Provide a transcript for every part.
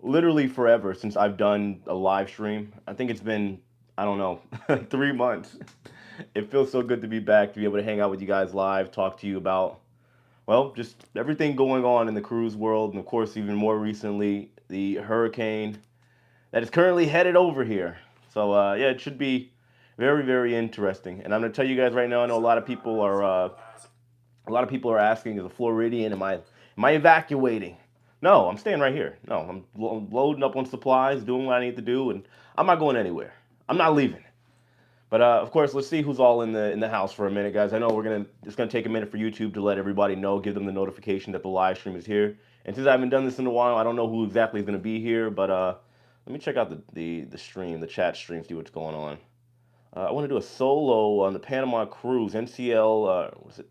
literally forever since I've done a live stream. I think it's been, I don't know, 3 months. It feels so good to be back, to be able to hang out with you guys live, talk to you about, well, just everything going on in the cruise world, and of course, even more recently, the hurricane that is currently headed over here. So, yeah, it should be very, very interesting. And I'm going to tell you guys right now, I know a lot of people are asking, is a Floridian, am I evacuating? No, I'm staying right here. No, I'm loading up on supplies, doing what I need to do, and I'm not going anywhere. I'm not leaving. But of course, let's see who's all in the house for a minute, guys. I know it's gonna take a minute for YouTube to let everybody know, give them the notification that the live stream is here. And since I haven't done this in a while, I don't know who exactly is gonna be here. But let me check out the stream, the chat stream, see what's going on. I want to do a solo on the Panama cruise, NCL, was it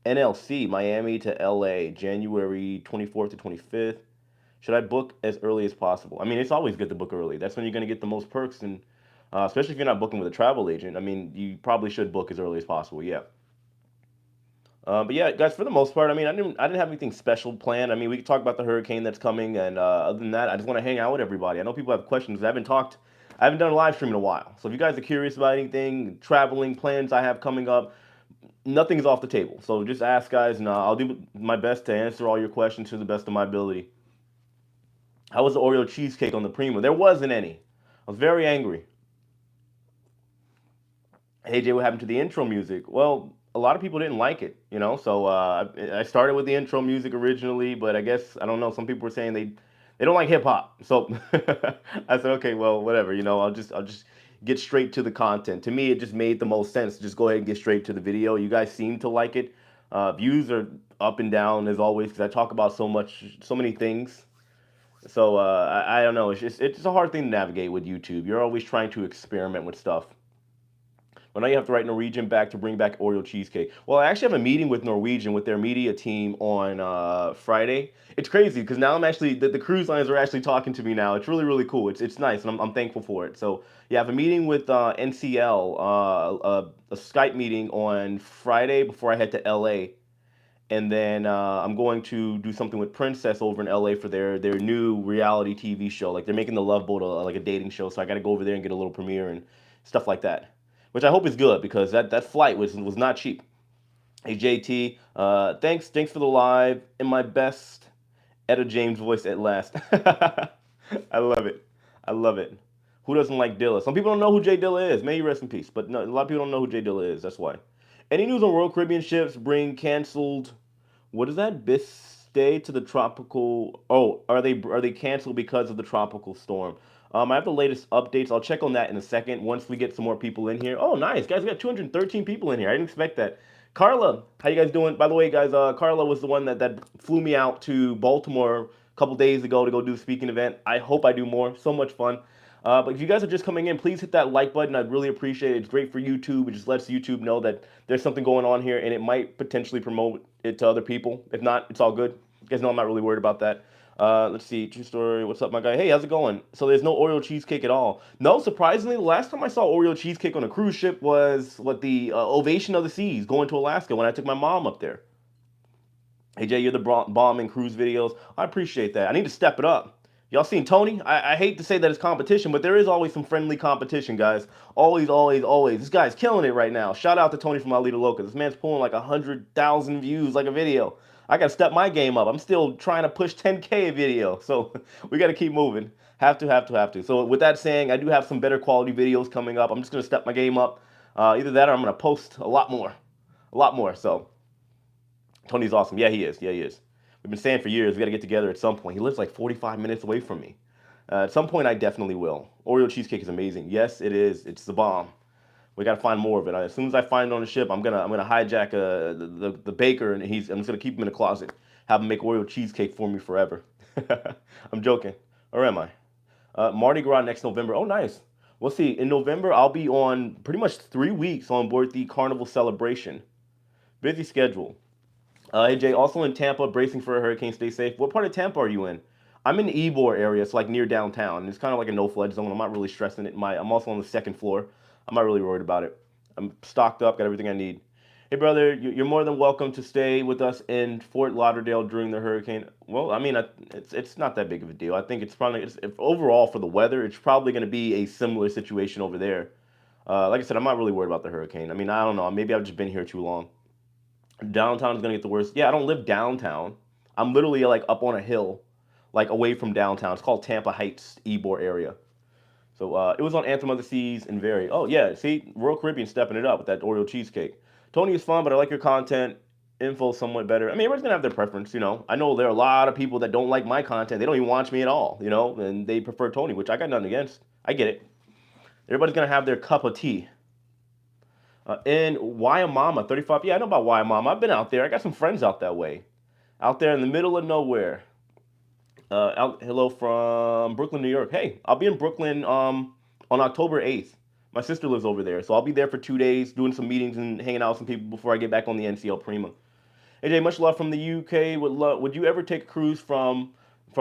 NLC, Miami to LA, January 24th to 25th. Should I book as early as possible? I mean, it's always good to book early. That's when you're going to get the most perks, and especially if you're not booking with a travel agent. I mean, you probably should book as early as possible. Yeah. But yeah, guys, for the most part, I mean, I didn't have anything special planned. I mean, we could talk about the hurricane that's coming, and other than that, I just want to hang out with everybody. I know people have questions. I haven't done a live stream in a while. So if you guys are curious about anything, traveling plans I have coming up, nothing's off the table. So just ask, guys, and I'll do my best to answer all your questions to the best of my ability. How was the Oreo cheesecake on the Primo? There wasn't any. I was very angry. Hey Jay, what happened to the intro music? Well, a lot of people didn't like it, you know. So I started with the intro music originally, but I guess I don't know. Some people were saying they don't like hip hop. So I said, okay, well, whatever. You know, I'll just get straight to the content. To me, it just made the most sense to just go ahead and get straight to the video. You guys seem to like it. Views are up and down as always because I talk about so many things. So I don't know. It's a hard thing to navigate with YouTube. You're always trying to experiment with stuff. Well, now you have to write Norwegian back to bring back Oreo cheesecake. Well, I actually have a meeting with Norwegian with their media team on Friday. It's crazy because now I'm actually the cruise lines are actually talking to me now. It's really really cool. It's nice and I'm thankful for it. So yeah, I have a meeting with NCL, a Skype meeting on Friday before I head to LA, and then I'm going to do something with Princess over in LA for their new reality TV show. Like they're making the Love Boat like a dating show, so I got to go over there and get a little premiere and stuff like that, which I hope is good because that flight was not cheap. Hey JT, thanks for the live in my best Etta James voice at last. I love it. I love it. Who doesn't like Dilla? Some people don't know who Jay Dilla is. May he rest in peace. But no, a lot of people don't know who Jay Dilla is. That's why. Any news on Royal Caribbean ships bring canceled? What is that? Biscay to the tropical. Oh, are they canceled because of the tropical storm? I have the latest updates. I'll check on that in a second once we get some more people in here. Oh, nice, guys! We got 213 people in here. I didn't expect that. Carla, how you guys doing? By the way, guys, Carla was the one that flew me out to Baltimore a couple days ago to go do a speaking event. I hope I do more. So much fun. But if you guys are just coming in, please hit that like button. I'd really appreciate it. It's great for YouTube. It just lets YouTube know that there's something going on here, and it might potentially promote it to other people. If not, it's all good. You guys know I'm not really worried about that. Let's see. True story. What's up, my guy? Hey, how's it going? So there's no Oreo cheesecake at all. No, surprisingly, the last time I saw Oreo cheesecake on a cruise ship was the Ovation of the Seas going to Alaska when I took my mom up there. Hey Jay, you're the bomb in cruise videos. I appreciate that. I need to step it up. Y'all seen Tony? I hate to say that it's competition, but there is always some friendly competition, guys. Always, always, always. This guy's killing it right now. Shout out to Tony from Alita Loca. This man's pulling like 100,000 views like a video. I gotta step my game up. I'm still trying to push 10K a video, so we gotta keep moving. Have to. So with that saying, I do have some better quality videos coming up. I'm just gonna step my game up. Either that or I'm gonna post a lot more. So Tony's awesome. Yeah, he is. Yeah, he is. We've been saying for years we got to get together at some point. He lives like 45 minutes away from me. At some point, I definitely will. Oreo cheesecake is amazing. Yes, it is. It's the bomb. We got to find more of it. As soon as I find it on the ship, I'm gonna hijack the baker, and I'm just gonna keep him in the closet. Have him make Oreo cheesecake for me forever. I'm joking, or am I? Mardi Gras next November. Oh, nice. We'll see. In November, I'll be on pretty much 3 weeks on board the Carnival celebration. Busy schedule. AJ, also in Tampa, bracing for a hurricane. Stay safe. What part of Tampa are you in? I'm in the Ybor area. It's like near downtown. It's kind of like a no-flood zone. I'm not really stressing it. I'm also on the second floor. I'm not really worried about it. I'm stocked up, got everything I need. Hey, brother, you're more than welcome to stay with us in Fort Lauderdale during the hurricane. Well, I mean, it's not that big of a deal. I think it's probably if overall for the weather, it's probably going to be a similar situation over there. Like I said, I'm not really worried about the hurricane. I mean, I don't know. Maybe I've just been here too long. Downtown is going to get the worst. Yeah, I don't live downtown. I'm literally like up on a hill, like away from downtown. It's called Tampa Heights, Ybor area. So it was on Anthem of the Seas and Very. Oh yeah, see, Royal Caribbean stepping it up with that Oreo cheesecake. Tony is fun, but I like your content. Info somewhat better. I mean, everyone's gonna have their preference, you know. I know there are a lot of people that don't like my content. They don't even watch me at all, you know, and they prefer Tony, which I got nothing against. I get it. Everybody's gonna have their cup of tea. And Wyomama, 35. Yeah, I know about Wyomama. I've been out there. I got some friends out that way. Out there in the middle of nowhere. Hello from Brooklyn, New York. Hey, I'll be in Brooklyn on October 8th. My sister lives over there, so I'll be there for 2 days doing some meetings and hanging out with some people before I get back on the NCL Prima. AJ, much love from the UK. Would you ever take a cruise from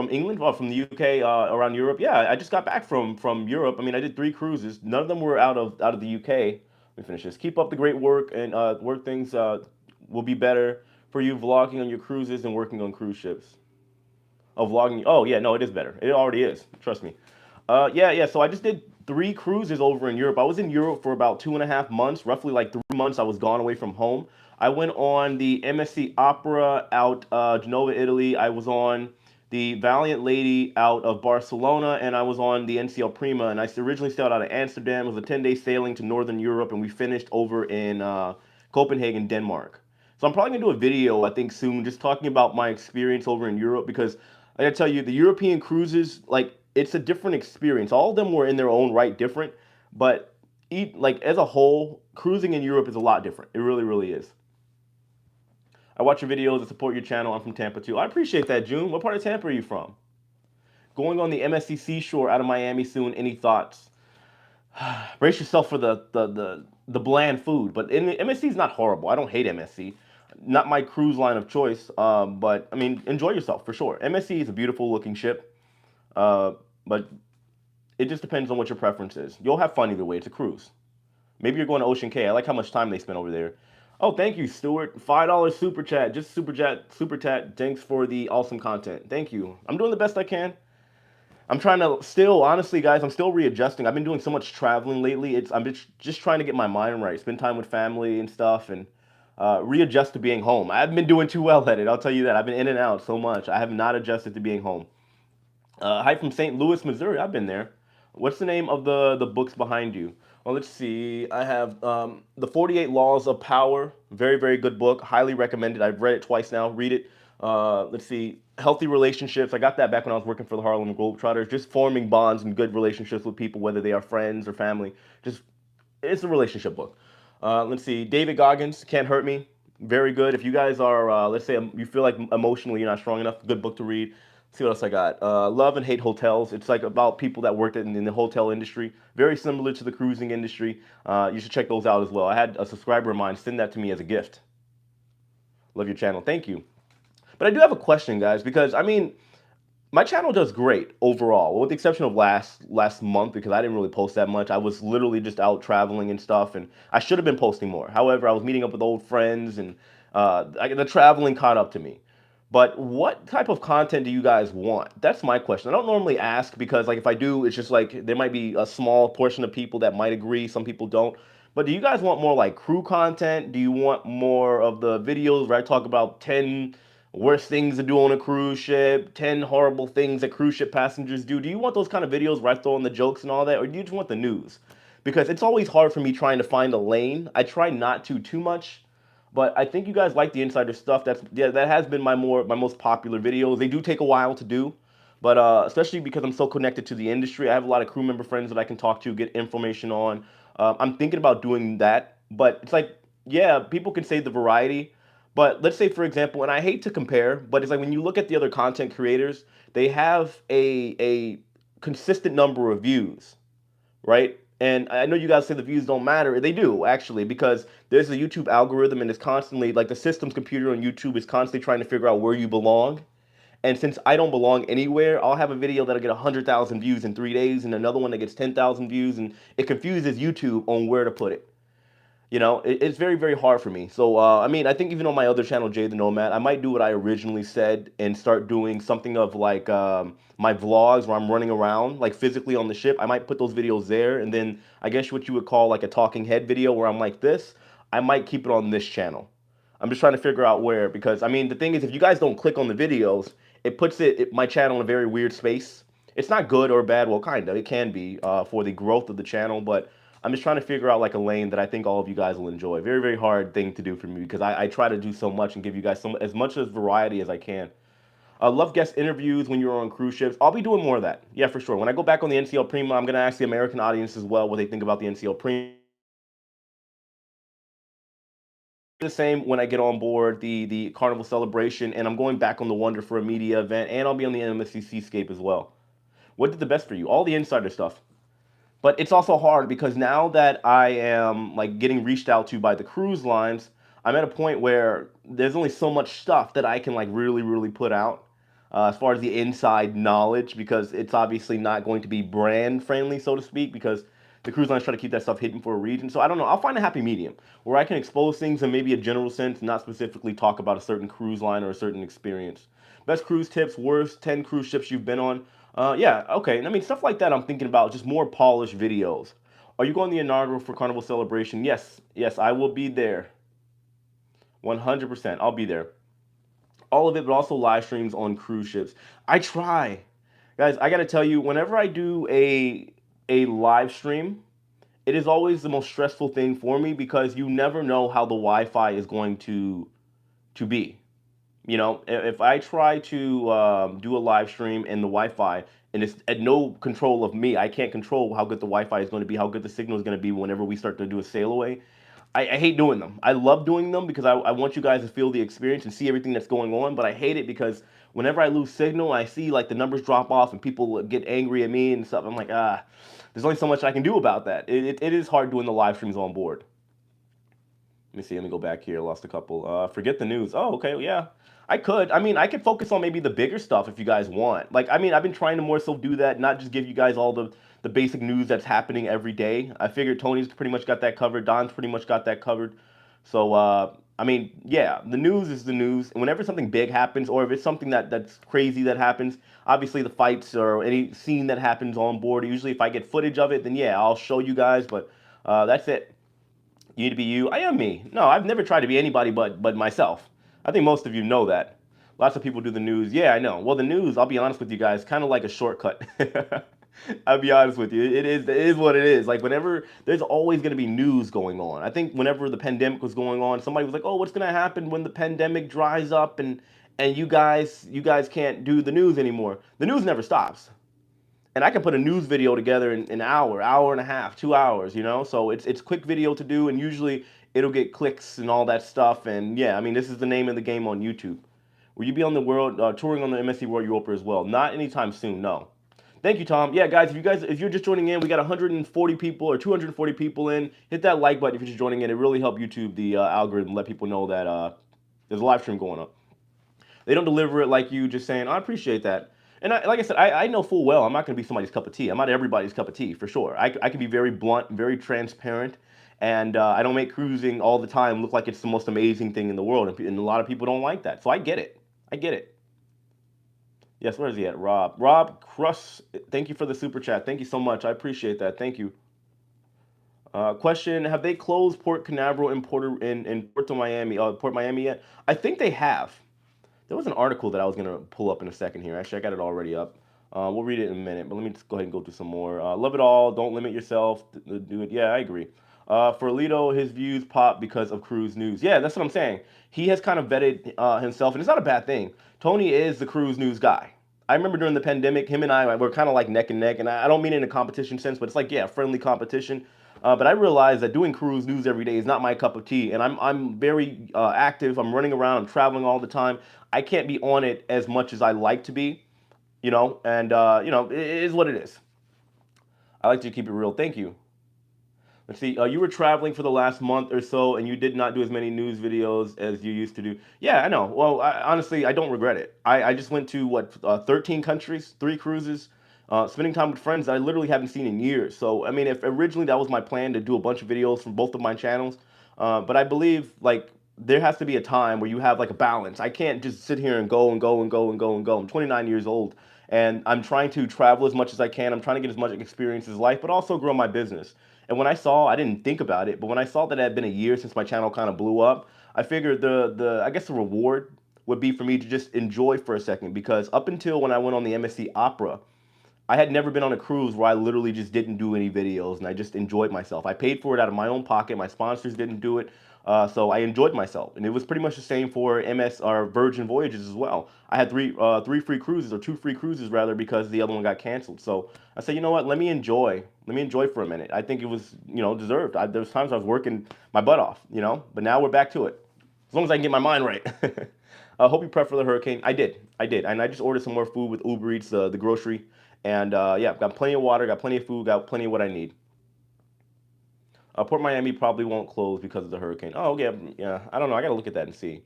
England or from the UK around Europe? Yeah, I just got back from Europe. I mean, I did 3 cruises. None of them were out of the UK. Let me finish this. Keep up the great work and work things will be better for you vlogging on your cruises and working on cruise ships. Oh, vlogging. Oh, yeah, no, it is better. It already is. Trust me. Yeah. So I just did 3 cruises over in Europe. I was in Europe for about 2.5 months, roughly like 3 months. I was gone away from home. I went on the MSC Opera out Genova, Italy. I was on the Valiant Lady out of Barcelona, and I was on the NCL Prima. And I originally sailed out of Amsterdam. It was a 10-day sailing to Northern Europe, and we finished over in Copenhagen, Denmark. So I'm probably gonna do a video, I think, soon, just talking about my experience over in Europe because I gotta tell you, the European cruises, like, it's a different experience. All of them were in their own right different, but like as a whole, cruising in Europe is a lot different. It really, really is. I watch your videos and support your channel. I'm from Tampa too. I appreciate that, June. What part of Tampa are you from? Going on the MSC Seashore out of Miami soon. Any thoughts? Brace yourself for the bland food. But MSC is not horrible. I don't hate MSC. Not my cruise line of choice. But I mean, enjoy yourself for sure. MSC is a beautiful looking ship. But it just depends on what your preference is. You'll have fun either way. It's a cruise. Maybe you're going to Ocean K. I like how much time they spend over there. Oh, thank you, Stuart. $5 super chat. Just super chat. Thanks for the awesome content. Thank you. I'm doing the best I can. I'm trying to still, honestly, guys, I'm still readjusting. I've been doing so much traveling lately. I'm just trying to get my mind right, spend time with family and stuff, and readjust to being home. I haven't been doing too well at it. I'll tell you that. I've been in and out so much. I have not adjusted to being home. Hi from St. Louis, Missouri. I've been there. What's the name of the books behind you? Well, let's see. I have the 48 Laws of Power. Very, very good book. Highly recommended. I've read it twice now. Read it. Let's see. Healthy Relationships. I got that back when I was working for the Harlem Globetrotters. Just forming bonds and good relationships with people, whether they are friends or family. Just it's a relationship book. Let's see. David Goggins, Can't Hurt Me. Very good. If you guys are, let's say, you feel like emotionally you're not strong enough, good book to read. Let's see what else I got. Love and Hate Hotels. It's like about people that worked in the hotel industry. Very similar to the cruising industry. You should check those out as well. I had a subscriber of mine send that to me as a gift. Love your channel. Thank you. But I do have a question, guys, because I mean, my channel does great overall, with the exception of last month because I didn't really post that much. I was literally just out traveling and stuff, and I should have been posting more. However, I was meeting up with old friends, and the traveling caught up to me. But what type of content do you guys want? That's my question. I don't normally ask because, like, if I do, it's just like there might be a small portion of people that might agree, some people don't. But do you guys want more like crew content? Do you want more of the videos where I talk about 10 worst things to do on a cruise ship, 10 horrible things that cruise ship passengers do? Do you want those kind of videos where I throw in the jokes and all that, or do you just want the news? Because it's always hard for me trying to find a lane. I try not to too much, but I think you guys like the insider stuff. That has been my most popular videos. They do take a while to do, but especially because I'm so connected to the industry, I have a lot of crew member friends that I can talk to, get information on. I'm thinking about doing that, but it's like, yeah, people can say the variety, but let's say, for example, and I hate to compare, but it's like when you look at the other content creators, they have a consistent number of views, right? And I know you guys say the views don't matter. They do, actually, because there's a YouTube algorithm and it's constantly, like the system's computer on YouTube is constantly trying to figure out where you belong. And since I don't belong anywhere, I'll have a video that'll get 100,000 views in 3 days and another one that gets 10,000 views, and it confuses YouTube on where to put it. it's very, very hard for me. So, I mean, I think even on my other channel, Jay the Nomad, I might do what I originally said and start doing something of like my vlogs where I'm running around, like physically on the ship. I might put those videos there, and then I guess what you would call like a talking head video where I'm like this. I might keep it on this channel. I'm just trying to figure out where, because I mean, the thing is, if you guys don't click on the videos, it puts my channel in a very weird space. It's not good or bad. Well, kind of. It can be for the growth of the channel, but I'm just trying to figure out like a lane that I think all of you guys will enjoy. Very, very hard thing to do for me because I try to do so much and give you guys as much as variety as I can. Love guest interviews when you're on cruise ships. I'll be doing more of that. Yeah, for sure. When I go back on the NCL Premium, I'm going to ask the American audience as well what they think about the NCL Premium. The same when I get on board the Carnival celebration, and I'm going back on the Wonder for a media event, and I'll be on the MSC Seascape as well. What did the best for you? All the insider stuff. But it's also hard because now that I am like getting reached out to by the cruise lines, I'm at a point where there's only so much stuff that I can like really, really put out as far as the inside knowledge, because it's obviously not going to be brand friendly, so to speak, because the cruise lines try to keep that stuff hidden for a reason. So I don't know. I'll find a happy medium where I can expose things in maybe a general sense, not specifically talk about a certain cruise line or a certain experience. Best cruise tips, worst 10 cruise ships you've been on. Yeah, okay. I mean, stuff like that I'm thinking about, just more polished videos. Are you going to the inaugural for Carnival Celebration? Yes, yes, I will be there. 100%. I'll be there. All of it, but also live streams on cruise ships. I try. Guys, I got to tell you, whenever I do a live stream, it is always the most stressful thing for me because you never know how the Wi-Fi is going to be. If I try to do a live stream and the Wi-Fi and it's at no control of me, I can't control how good the Wi-Fi is going to be, how good the signal is going to be whenever we start to do a sail away. I hate doing them. I love doing them because I want you guys to feel the experience and see everything that's going on, but I hate it because whenever I lose signal, I see like the numbers drop off and people get angry at me and stuff. I'm like, there's only so much I can do about that. It is hard doing the live streams on board. Let me see. Let me go back here. I lost a couple. Forget the news. Oh, okay. Yeah. I could. I mean, I could focus on maybe the bigger stuff if you guys want. Like, I mean, I've been trying to more so do that, not just give you guys all the basic news that's happening every day. I figured Tony's pretty much got that covered. Don's pretty much got that covered. So, I mean, yeah, the news is the news. And whenever something big happens, or if it's something that's crazy that happens, obviously the fights or any scene that happens on board, usually if I get footage of it, then yeah, I'll show you guys. But that's it. You need to be you. I am me. No, I've never tried to be anybody but myself. I think most of you know that. Lots of people do the news. Yeah, I know. Well, the news, I'll be honest with you guys, kind of like a shortcut. I'll be honest with you. It is what it is. Like whenever there's always going to be news going on. I think whenever the pandemic was going on, somebody was like, "Oh, what's going to happen when the pandemic dries up and you guys can't do the news anymore?" The news never stops, and I can put a news video together in an hour, hour and a half, 2 hours. So it's quick video to do, and usually it'll get clicks and all that stuff. And yeah, I mean, this is the name of the game on YouTube. Will you be on the world touring on the MSC World Europa as well? Not anytime soon, no. Thank you, Tom. Yeah, guys, if you're just joining in, we got 140 people or 240 people in. Hit that like button if you're just joining in. It really helps YouTube, the algorithm, let people know that there's a live stream going up. They don't deliver it like you just saying, "Oh, I appreciate that." And like I said, I know full well I'm not going to be somebody's cup of tea. I'm not everybody's cup of tea, for sure. I can be very blunt, very transparent, and I don't make cruising all the time look like it's the most amazing thing in the world. And a lot of people don't like that. So I get it. I get it. Yes, where is he at? Rob. Rob Crush, thank you for the super chat. Thank you so much. I appreciate that. Thank you. Question: have they closed Port Canaveral in Puerto Miami, Port Miami yet? I think they have. There was an article that I was going to pull up in a second here. Actually, I got it already up. We'll read it in a minute, but let me just go ahead and go through some more. Love it all. Don't limit yourself. Do it. Yeah, I agree. For Alito, his views pop because of cruise news. Yeah, that's what I'm saying. He has kind of vetted himself, and it's not a bad thing. Tony is the cruise news guy. I remember during the pandemic, him and I were kind of like neck and neck, and I don't mean it in a competition sense, but it's like, yeah, friendly competition. But I realized that doing cruise news every day is not my cup of tea, and I'm very active. I'm running around. I'm traveling all the time. I can't be on it as much as I like to be, and it is what it is. I like to keep it real. Thank you. Let's see. You were traveling for the last month or so, and you did not do as many news videos as you used to do. Yeah, I know. Well, honestly, I don't regret it. I just went to 13 countries, 3 cruises, spending time with friends that I literally haven't seen in years. So, I mean, if originally that was my plan to do a bunch of videos from both of my channels, But I believe like there has to be a time where you have like a balance. I can't just sit here and go and go and go and go and go. I'm 29 years old and I'm trying to travel as much as I can. I'm trying to get as much experience as life, but also grow my business. And when I saw, I didn't think about it, but when I saw that it had been a year since my channel kind of blew up, I figured the I guess the reward would be for me to just enjoy for a second because up until when I went on the MSC Opera, I had never been on a cruise where I literally just didn't do any videos and I just enjoyed myself. I paid for it out of my own pocket. My sponsors didn't do it. So I enjoyed myself, and it was pretty much the same for MS or Virgin Voyages as well. I had three free cruises or two free cruises rather because the other one got canceled. So I said, you know what? Let me enjoy for a minute. I think it was deserved. There was times I was working my butt off, but now we're back to it. As long as I can get my mind right. I hope you prep for the hurricane. I did, and I just ordered some more food with Uber Eats, the grocery. And yeah, got plenty of water, got plenty of food, got plenty of what I need. Port Miami probably won't close because of the hurricane. Oh, yeah, yeah. I don't know. I got to look at that and see.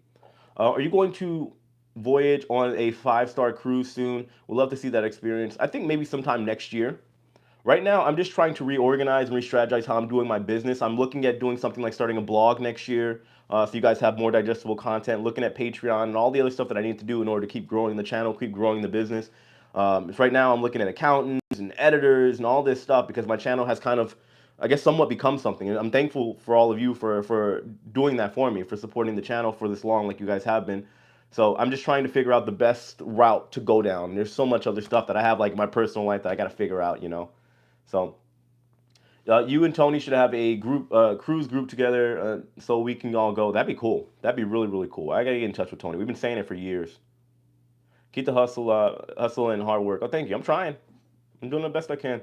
Are you going to voyage on a five-star cruise soon? We'd love to see that experience. I think maybe sometime next year. Right now, I'm just trying to reorganize and re-strategize how I'm doing my business. I'm looking at doing something like starting a blog next year, so you guys have more digestible content. Looking at Patreon and all the other stuff that I need to do in order to keep growing the channel, keep growing the business. Right now, I'm looking at accountants and editors and all this stuff because my channel has kind of, I guess, somewhat become something. And I'm thankful for all of you for doing that for me, for supporting the channel for this long, like you guys have been. So I'm just trying to figure out the best route to go down. There's so much other stuff that I have, like my personal life, that I got to figure out. So you and Tony should have a group cruise group together so we can all go. That'd be cool. That'd be really, really cool. I gotta get in touch with Tony. We've been saying it for years. Keep the hustle and hard work. Oh, thank you. I'm trying. I'm doing the best I can.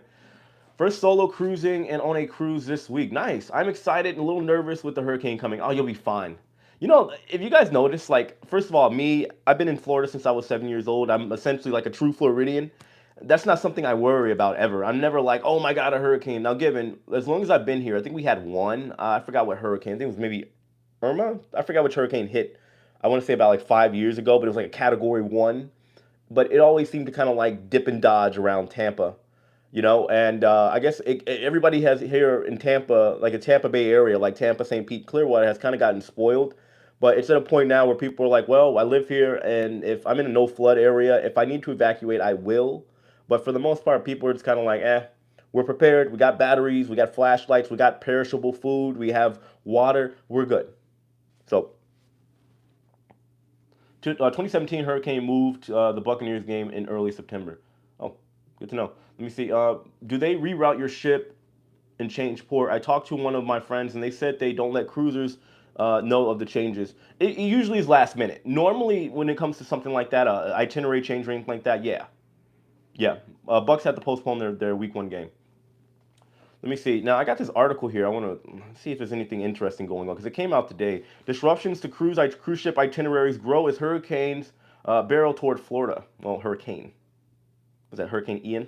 First solo cruising and on a cruise this week. Nice. I'm excited and a little nervous with the hurricane coming. Oh, you'll be fine. If you guys notice, like, first of all, I've been in Florida since I was 7 years old. I'm essentially like a true Floridian. That's not something I worry about ever. I'm never like, oh my God, a hurricane. Now, given, as long as I've been here, I think we had one. I forgot what hurricane. I think it was maybe Irma. I forgot which hurricane hit. I want to say about like 5 years ago, but it was like a category one. But it always seemed to kind of like dip and dodge around Tampa. And I guess everybody has here in Tampa, like a Tampa Bay area, like Tampa, St. Pete, Clearwater, has kind of gotten spoiled. But it's at a point now where people are like, well, I live here, and if I'm in a no flood area, if I need to evacuate, I will. But for the most part, people are just kind of like, we're prepared. We got batteries, we got flashlights, we got perishable food, we have water, we're good. So, 2017 hurricane moved the Buccaneers game in early September. Oh, good to know. Let me see. Do they reroute your ship and change port? I talked to one of my friends, and they said they don't let cruisers know of the changes. It usually is last minute. Normally, when it comes to something like that, itinerary change or anything like that, yeah. Yeah. Bucks had to postpone their week one game. Let me see. Now, I got this article here. I want to see if there's anything interesting going on because it came out today. Disruptions to cruise ship itineraries grow as hurricanes barrel toward Florida. Well, hurricane. Was that Hurricane Ian?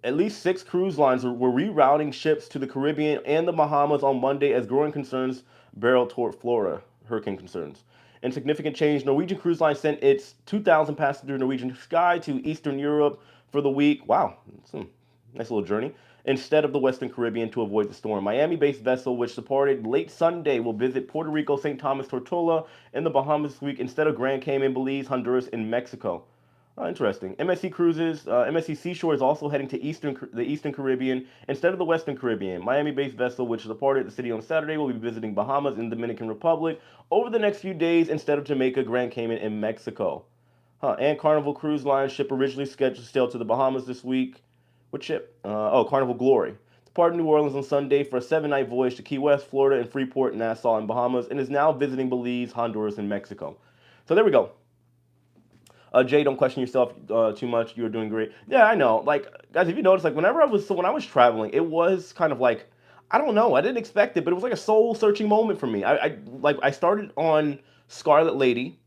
At least 6 cruise lines were rerouting ships to the Caribbean and the Bahamas on Monday as growing concerns barreled toward Florida. Hurricane concerns. In significant change, Norwegian Cruise Line sent its 2,000 passenger Norwegian Sky to Eastern Europe for the week. Wow, it's a nice little journey. Instead of the Western Caribbean to avoid the storm. Miami-based vessel, which departed late Sunday, will visit Puerto Rico, St. Thomas, Tortola, and the Bahamas this week instead of Grand Cayman, Belize, Honduras, and Mexico. Oh, interesting. MSC Seashore is also heading to the Eastern Caribbean instead of the Western Caribbean. Miami-based vessel, which departed the city on Saturday, will be visiting Bahamas and Dominican Republic over the next few days instead of Jamaica, Grand Cayman, and Mexico. And Carnival Cruise Line ship originally scheduled to sail to the Bahamas this week. What ship? Carnival Glory. Departed New Orleans on Sunday for a 7-night voyage to Key West, Florida, and Freeport, Nassau, and Bahamas, and is now visiting Belize, Honduras, and Mexico. So there we go. Jay, don't question yourself too much. You're doing great. Yeah, I know. Like, guys, if you notice, like, when I was traveling, it was kind of like, I don't know. I didn't expect it, but it was like a soul-searching moment for me. I started on Scarlet Lady,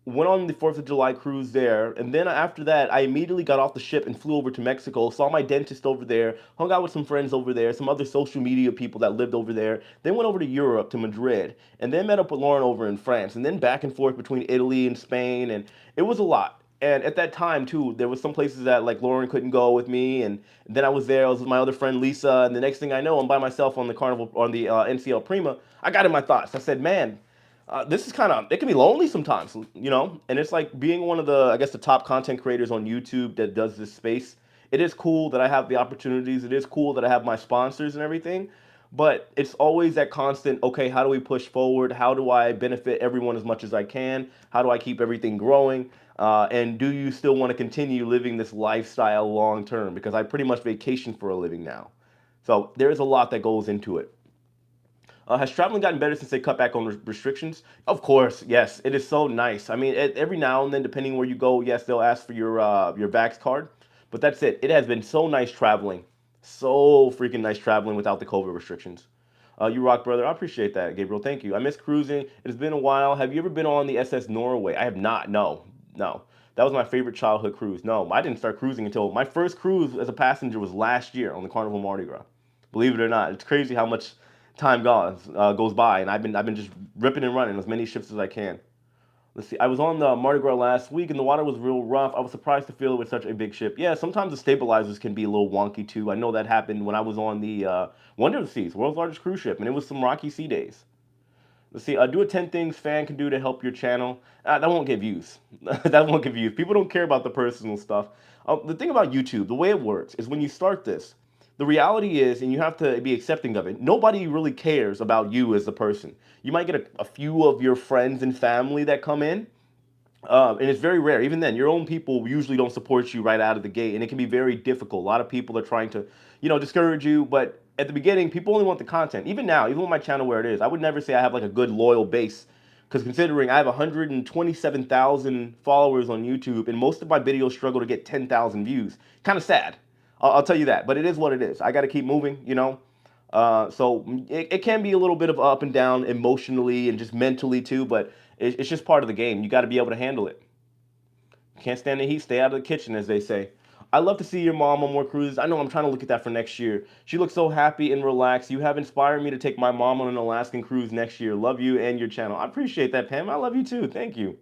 went on the 4th of July cruise there, and then after that, I immediately got off the ship and flew over to Mexico, saw my dentist over there, hung out with some friends over there, some other social media people that lived over there, then went over to Europe, to Madrid, and then met up with Lauren over in France, and then back and forth between Italy and Spain, and it was a lot. And at that time too, there was some places that like Lauren couldn't go with me, and then I was there. I was with my other friend Lisa, and the next thing I know, I'm by myself on the Carnival on the NCL Prima. I got in my thoughts. I said, "Man, this is kind of it can be lonely sometimes, you know." And it's like being one of the I guess the top content creators on YouTube that does this space. It is cool that I have the opportunities. It is cool that I have my sponsors and everything. But it's always that constant, okay, how do we push forward? How do I benefit everyone as much as I can? How do I keep everything growing? And do you still want to continue living this lifestyle long term? Because I pretty much vacation for a living now. So there's a lot that goes into it. Has traveling gotten better since they cut back on restrictions? Of course, yes. It is so nice. I mean, every now and then, depending where you go, yes, they'll ask for your Vax card, but that's it. It has been so nice traveling, so freaking nice traveling without the COVID restrictions. You rock, brother. I appreciate that, Gabriel. Thank you. I miss cruising. It has been a while. Have you ever been on the SS Norway? I have not. No, no. That was my favorite childhood cruise. No, I didn't start cruising until my first cruise as a passenger was last year on the Carnival Mardi Gras. Believe it or not, it's crazy how much time goes by, and I've been just ripping and running as many ships as I can. Let's see. I was on the Mardi Gras last week, and the water was real rough. I was surprised to feel it with such a big ship. Yeah, sometimes the stabilizers can be a little wonky too. I know that happened when I was on the Wonder of the Seas, world's largest cruise ship, and it was some rocky sea days. Let's see. Do a 10 things fan can do to help your channel. That won't get views. That won't get views. People don't care about the personal stuff. The thing about YouTube, the way it works is when you start this, the reality is, and you have to be accepting of it, nobody really cares about you as a person. You might get a few of your friends and family that come in, and it's very rare. Even then, your own people usually don't support you right out of the gate, and it can be very difficult. A lot of people are trying to, discourage you. But at the beginning, people only want the content. Even now, even with my channel where it is, I would never say I have like a good loyal base, because considering I have 127,000 followers on YouTube, and most of my videos struggle to get 10,000 views. Kind of sad. I'll tell you that. But it is what it is. I got to keep moving. So it can be a little bit of up and down emotionally and just mentally too, but it's just part of the game. You got to be able to handle it. Can't stand the heat, stay out of the kitchen, as they say. I love to see your mom on more cruises. I know I'm trying to look at that for next year. She looks so happy and relaxed. You have inspired me to take my mom on an Alaskan cruise next year. Love you and your channel. I appreciate that, Pam. I love you too. Thank you.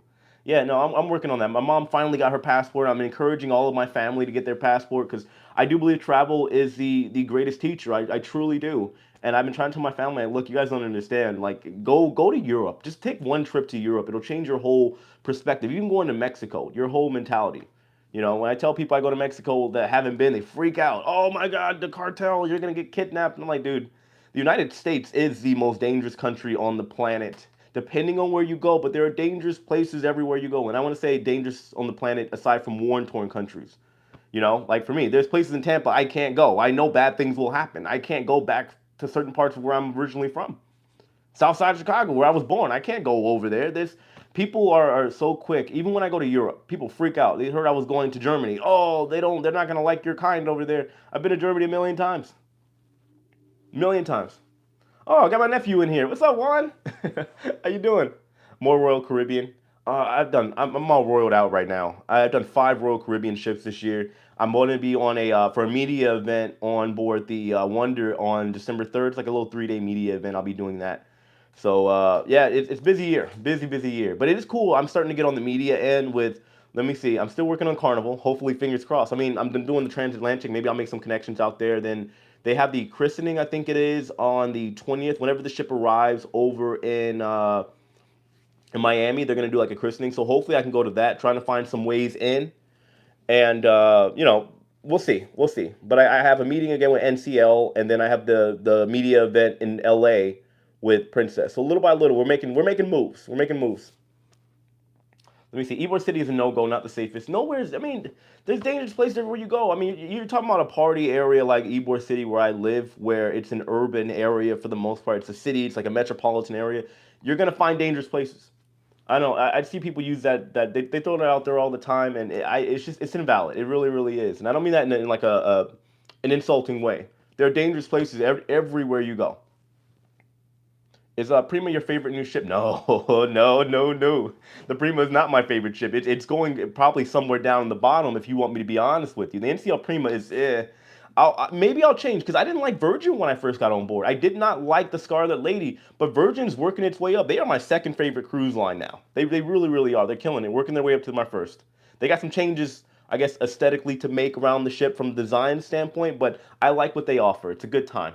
Yeah, no, I'm working on that. My mom finally got her passport. I'm encouraging all of my family to get their passport because I do believe travel is the greatest teacher. I truly do. And I've been trying to tell my family, like, look, you guys don't understand. Like, go to Europe. Just take one trip to Europe. It'll change your whole perspective. Even going to Mexico, your whole mentality. When I tell people I go to Mexico that haven't been, they freak out. Oh my God, the cartel, you're gonna get kidnapped. And I'm like, dude, the United States is the most dangerous country on the planet, depending on where you go. But there are dangerous places everywhere you go. And I want to say dangerous on the planet aside from war-torn countries. Like for me, there's places in Tampa I can't go. I know bad things will happen. I can't go back to certain parts of where I'm originally from. South side of Chicago, where I was born. I can't go over there. There's people are so quick. Even when I go to Europe, people freak out. They heard I was going to Germany. Oh, they're not gonna like your kind over there. I've been to Germany a million times. A million times. Oh, I got my nephew in here. What's up, Juan? How you doing? More Royal Caribbean. I'm all royaled out right now. I've done 5 Royal Caribbean ships this year. I'm going to be on for a media event on board the Wonder on December 3rd. It's like a little 3-day media event. I'll be doing that. So yeah, it's busy year, busy year. But it is cool. I'm starting to get on the media end with. Let me see. I'm still working on Carnival. Hopefully, fingers crossed. I mean, I'm doing the transatlantic. Maybe I'll make some connections out there. Then they have the christening. I think it is on the 20th. Whenever the ship arrives over in Miami, they're gonna do like a christening. So hopefully, I can go to that. Trying to find some ways in, and we'll see, we'll see. But I have a meeting again with NCL, and then I have the media event in LA with Princess. So little by little, we're making moves. We're making moves. Let me see. Ybor City is a no-go, not the safest. Nowhere's. I mean, there's dangerous places everywhere you go. I mean, you're talking about a party area like Ybor City, where I live, where it's an urban area for the most part. It's a city. It's like a metropolitan area. You're gonna find dangerous places. I know. I see people use that they throw it out there all the time, and it's invalid. It really, really is. And I don't mean that in like an insulting way. There are dangerous places everywhere you go. Is Prima your favorite new ship? No, no. The Prima is not my favorite ship. It's going probably somewhere down the bottom if you want me to be honest with you. The NCL Prima is maybe I'll change because I didn't like Virgin when I first got on board. I did not like the Scarlet Lady, but Virgin's working its way up. They are my second favorite cruise line now. They really, really are. They're killing it, working their way up to my first. They got some changes, I guess, aesthetically to make around the ship from a design standpoint, but I like what they offer. It's a good time.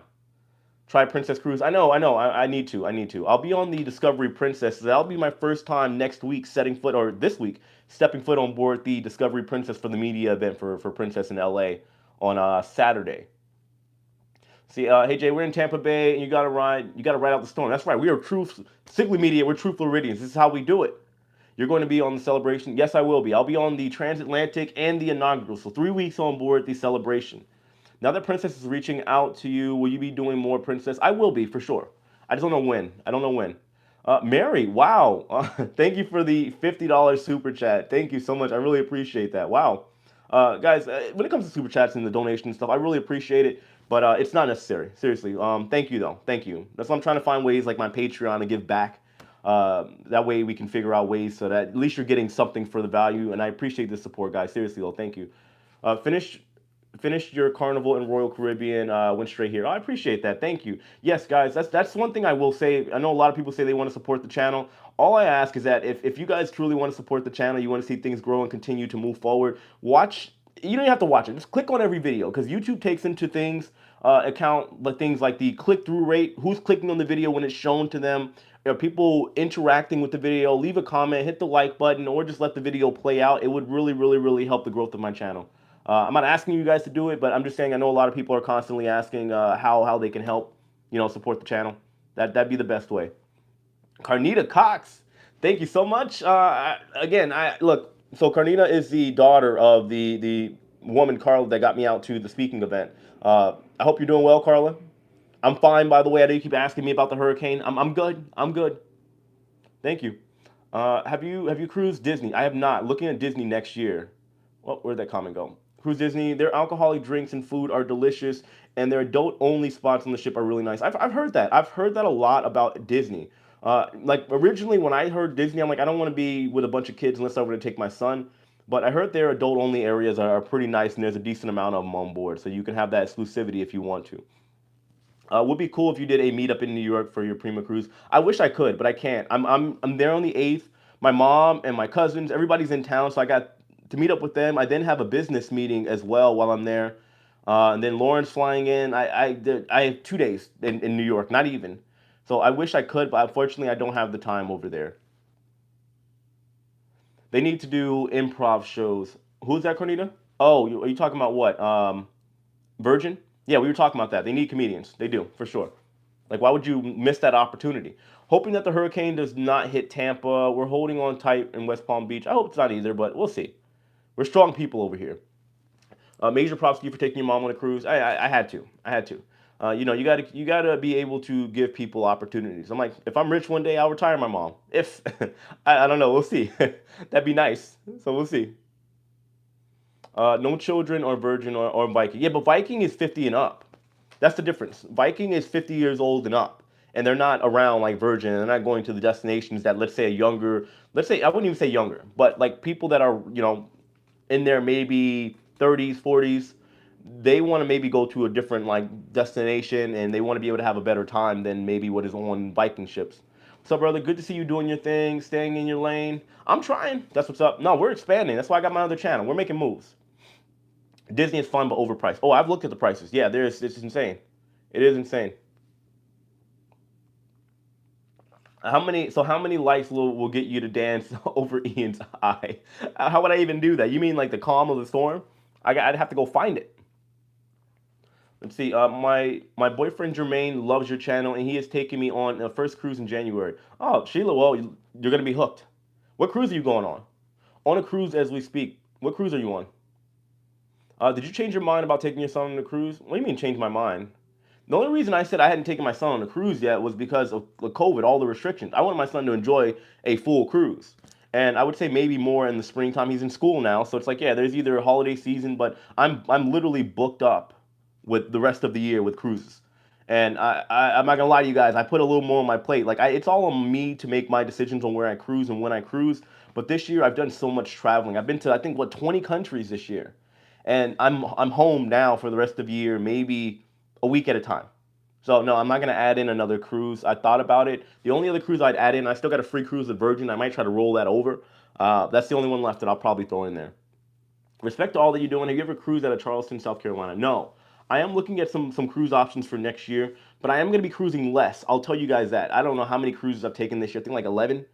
Try Princess Cruise. I know. I need to. I need to. I'll be on the Discovery Princess. That'll be my first time next week setting foot, or this week, stepping foot on board the Discovery Princess for the media event for Princess in LA on Saturday. See, hey Jay, we're in Tampa Bay, and you gotta ride. You gotta ride out the storm. That's right. We are truth, Sickly Media. We're True Floridians. This is how we do it. You're going to be on the celebration. Yes, I will be. I'll be on the transatlantic and the inaugural. So 3 weeks on board the celebration. Now that Princess is reaching out to you, will you be doing more Princess? I will be for sure. I just don't know when. I don't know when. Mary, wow. Thank you for the $50 super chat. Thank you so much. I really appreciate that. Wow. Guys, when it comes to super chats and the donation stuff, I really appreciate it, but it's not necessary. Seriously. Thank you, though. Thank you. That's why I'm trying to find ways like my Patreon to give back. That way we can figure out ways so that at least you're getting something for the value, and I appreciate the support, guys. Seriously, though. Thank you. Finish finished your Carnival in Royal Caribbean, went straight here. I appreciate that. Thank you. Yes, guys, that's one thing I will say. I know a lot of people say they want to support the channel. All I ask is that if you guys truly want to support the channel, you want to see things grow and continue to move forward, watch. You don't have to watch it. Just click on every video because YouTube takes into things account the things like the click-through rate, who's clicking on the video when it's shown to them, are people interacting with the video. Leave a comment, hit the like button, or just let the video play out. It would really, really, really help the growth of my channel. I'm not asking you guys to do it, but I'm just saying I know a lot of people are constantly asking how they can help, support the channel. That'd be the best way. Carnita Cox, thank you so much. Again, look. So Carnita is the daughter of the woman Carla that got me out to the speaking event. I hope you're doing well, Carla. I'm fine, by the way. I know you keep asking me about the hurricane. I'm good. I'm good. Thank you. Have you cruised Disney? I have not. Looking at Disney next year. Well, where'd that comment go? Cruise Disney. Their alcoholic drinks and food are delicious, and their adult-only spots on the ship are really nice. I've heard that. I've heard that a lot about Disney. Like originally when I heard Disney, I'm like, I don't want to be with a bunch of kids unless I were to take my son. But I heard their adult-only areas are pretty nice, and there's a decent amount of them on board, so you can have that exclusivity if you want to. Would be cool if you did a meetup in New York for your Prima cruise. I wish I could, but I can't. I'm there on the 8th. My mom and my cousins, everybody's in town, so I got to meet up with them. I then have a business meeting as well while I'm there. And then Lauren's flying in. I have 2 days in New York, not even. So I wish I could, but unfortunately I don't have the time over there. They need to do improv shows. Who's that, Cornita? Oh, are you talking about what? Virgin? Yeah, we were talking about that. They need comedians. They do, for sure. Like, why would you miss that opportunity? Hoping that the hurricane does not hit Tampa. We're holding on tight in West Palm Beach. I hope it's not either, but we'll see. We're strong people over here. Major props to you for taking your mom on a cruise. I had to. I had to. You gotta be able to give people opportunities. I'm like, if I'm rich one day, I'll retire my mom. If I don't know, we'll see. That'd be nice. So we'll see. No children or virgin or Viking. Yeah, but Viking is 50 and up. That's the difference. Viking is 50 years old and up. And they're not around like Virgin. They're not going to the destinations that, let's say, I wouldn't even say younger, but like people that are, in their maybe 30s, 40s, they want to maybe go to a different like destination and they want to be able to have a better time than maybe what is on Viking ships. What's up, brother? Good to see you doing your thing, staying in your lane. I'm trying. That's what's up. No, we're expanding. That's why I got my other channel. We're making moves. Disney is fun but overpriced. Oh, I've looked at the prices. Yeah, it's insane. It is insane. How many likes will get you to dance over Ian's eye? How would I even do that? You mean like the calm of the storm? I'd have to go find it. Let's see. My boyfriend Jermaine loves your channel, and he is taking me on the first cruise in January. Oh, Sheila, well, you're gonna be hooked. What cruise are you going on? On a cruise as we speak. What cruise are you on? Did you change your mind about taking your son on a cruise? What do you mean change my mind? The only reason I said I hadn't taken my son on a cruise yet was because of COVID, all the restrictions. I wanted my son to enjoy a full cruise. And I would say maybe more in the springtime. He's in school now, so it's like, yeah, there's either a holiday season, but I'm literally booked up with the rest of the year with cruises. And I'm not gonna lie to you guys, I put a little more on my plate. Like it's all on me to make my decisions on where I cruise and when I cruise. But this year I've done so much traveling. I've been to I think 20 countries this year, and I'm home now for the rest of the year, maybe a week at a time. So no, I'm not gonna add in another cruise. I thought about it. The only other cruise I'd add in, I still got a free cruise with Virgin. I might try to roll that over. That's the only one left that I'll probably throw in there. Respect to all that you're doing. Have you ever cruised out of Charleston, South Carolina? No. I am looking at some cruise options for next year, but I am going to be cruising less. I'll tell you guys that. I don't know how many cruises I've taken this year. I think like 11.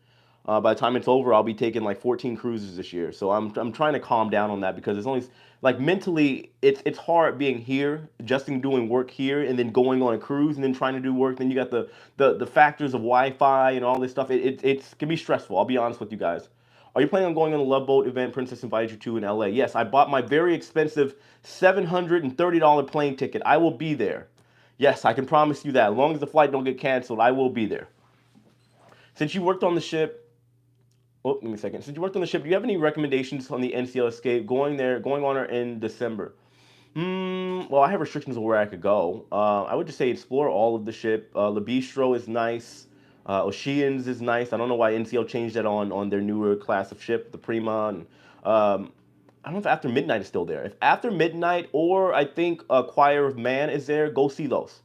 By the time it's over, I'll be taking like 14 cruises this year. So I'm trying to calm down on that because it's only like mentally it's hard being here, just in doing work here, and then going on a cruise and then trying to do work. Then you got the factors of Wi-Fi and all this stuff. It can be stressful. I'll be honest with you guys. Are you planning on going on the Love Boat event Princess invited you to in LA? Yes, I bought my very expensive $730 plane ticket. I will be there. Yes, I can promise you that. As long as the flight don't get canceled, I will be there. Since you worked on the ship, oh, give me a second. Since you worked on the ship, do you have any recommendations on the NCL Escape going there, going on her in December? Well, I have restrictions on where I could go. I would just say explore all of the ship. Le Bistro is nice. Oceans is nice. I don't know why NCL changed that on their newer class of ship, the Prima. And, I don't know if After Midnight is still there. If After Midnight or I think Choir of Man is there, go see those.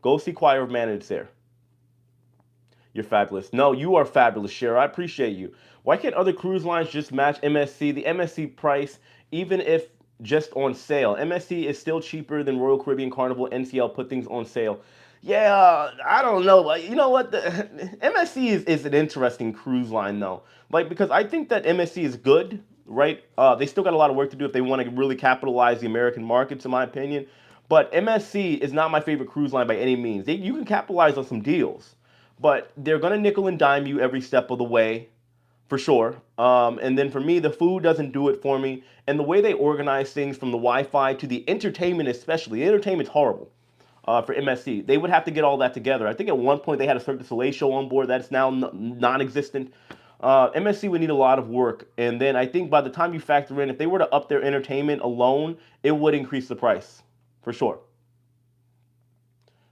Go see Choir of Man, it's there. You're fabulous. No, you are fabulous, Cher. I appreciate you. Why can't other cruise lines just match MSC? The MSC price, even if just on sale. MSC is still cheaper than Royal Caribbean, Carnival, NCL put things on sale. Yeah, I don't know. But you know what? MSC is an interesting cruise line, though. Like, because I think that MSC is good, right? They still got a lot of work to do if they want to really capitalize the American markets, in my opinion. But MSC is not my favorite cruise line by any means. You can capitalize on some deals, but they're gonna nickel and dime you every step of the way, for sure. And then for me, the food doesn't do it for me, and the way they organize things from the Wi-Fi to the entertainment, especially the entertainment's horrible. For MSC, they would have to get all that together. I think at one point they had a Cirque du Soleil show on board that's now non-existent. MSC would need a lot of work, and then I think by the time you factor in, if they were to up their entertainment alone, it would increase the price, for sure.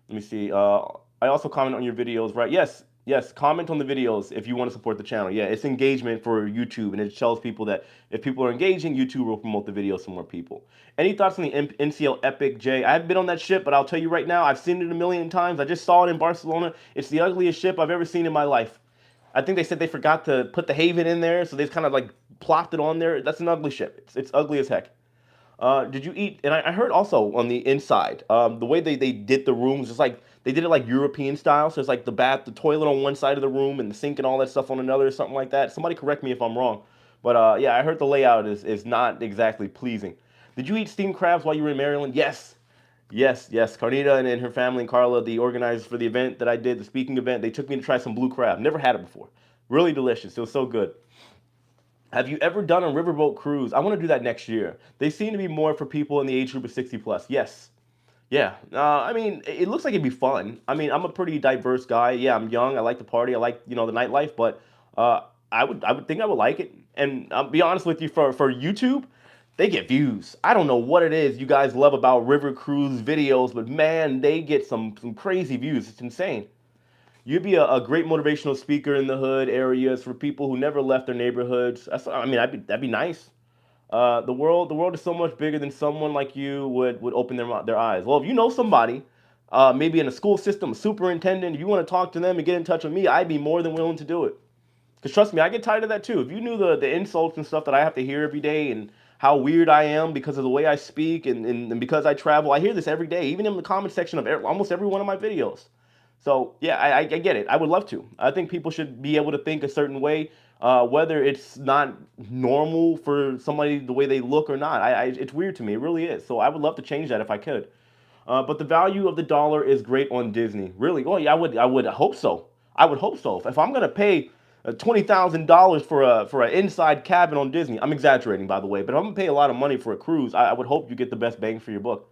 Let me see. I also comment on your videos, right? Yes, yes. Comment on the videos if you want to support the channel. Yeah, it's engagement for YouTube, and it tells people that if people are engaging, YouTube will promote the videos to more people. Any thoughts on the NCL Epic, Jay? I haven't been on that ship, but I'll tell you right now, I've seen it a million times. I just saw it in Barcelona. It's the ugliest ship I've ever seen in my life. I think they said they forgot to put the Haven in there, so they've kind of like plopped it on there. That's an ugly ship. It's ugly as heck. Did you eat? And I heard also on the inside, the way they did the rooms is like they did it like European style. So it's like the toilet on one side of the room and the sink and all that stuff on another, or something like that. Somebody correct me if I'm wrong. But yeah, I heard the layout is not exactly pleasing. Did you eat steamed crabs while you were in Maryland? Yes. Yes, yes. Carnita and her family and Carla, the organizers for the event that I did, the speaking event, they took me to try some blue crab. Never had it before. Really delicious. It was so good. Have you ever done a riverboat cruise? I want to do that next year. They seem to be more for people in the age group of 60 plus. Yes. Yeah. I mean, it looks like it'd be fun. I mean, I'm a pretty diverse guy. Yeah, I'm young. I like to party. I like, the nightlife, but I would think I would like it. And I'll be honest with you, for YouTube, they get views. I don't know what it is you guys love about river cruise videos, but man, they get some crazy views. It's insane. You'd be a great motivational speaker in the hood areas for people who never left their neighborhoods. I mean, that'd be nice. The world is so much bigger than someone like you would open their eyes. Well, if you know somebody, maybe in a school system, a superintendent, if you want to talk to them and get in touch with me, I'd be more than willing to do it. Because trust me, I get tired of that too. If you knew the insults and stuff that I have to hear every day and how weird I am because of the way I speak and because I travel, I hear this every day, even in the comment section of almost every one of my videos. So yeah, I get it. I would love to. I think people should be able to think a certain way, whether it's not normal for somebody the way they look or not. It's weird to me. It really is. So I would love to change that if I could. But the value of the dollar is great on Disney. Really? Oh yeah, I would hope so. I would hope so. If I'm gonna pay $20,000 for an inside cabin on Disney, I'm exaggerating by the way, but if I'm gonna pay a lot of money for a cruise, I would hope you get the best bang for your buck.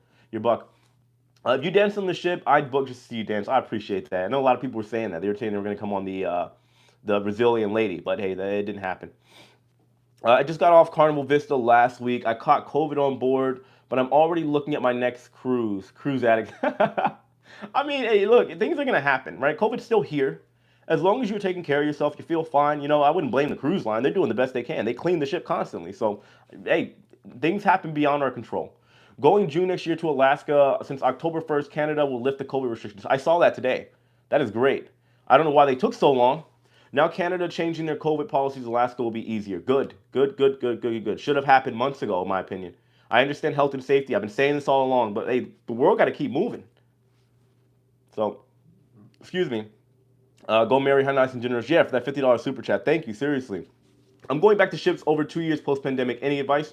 If you dance on the ship, I'd book just to see you dance. I appreciate that. I know a lot of people were saying that. They were saying they were going to come on the Brazilian lady, but hey, it didn't happen. I just got off Carnival Vista last week. I caught COVID on board, but I'm already looking at my next cruise. Cruise addict. I mean, hey, look, things are going to happen, right? COVID's still here. As long as you're taking care of yourself, you feel fine. I wouldn't blame the cruise line. They're doing the best they can. They clean the ship constantly. So, hey, things happen beyond our control. Going June next year to Alaska. Since October 1st, Canada will lift the COVID restrictions. I saw that today. That is great. I don't know why they took so long. Now Canada changing their COVID policies, Alaska will be easier. Good, good, good, good, good, good. Should have happened months ago, in my opinion. I understand health and safety. I've been saying this all along, but hey, the world got to keep moving. So, excuse me. Go marry her nice and generous. Yeah, for that $50 super chat. Thank you, seriously. I'm going back to ships over 2 years post-pandemic. Any advice?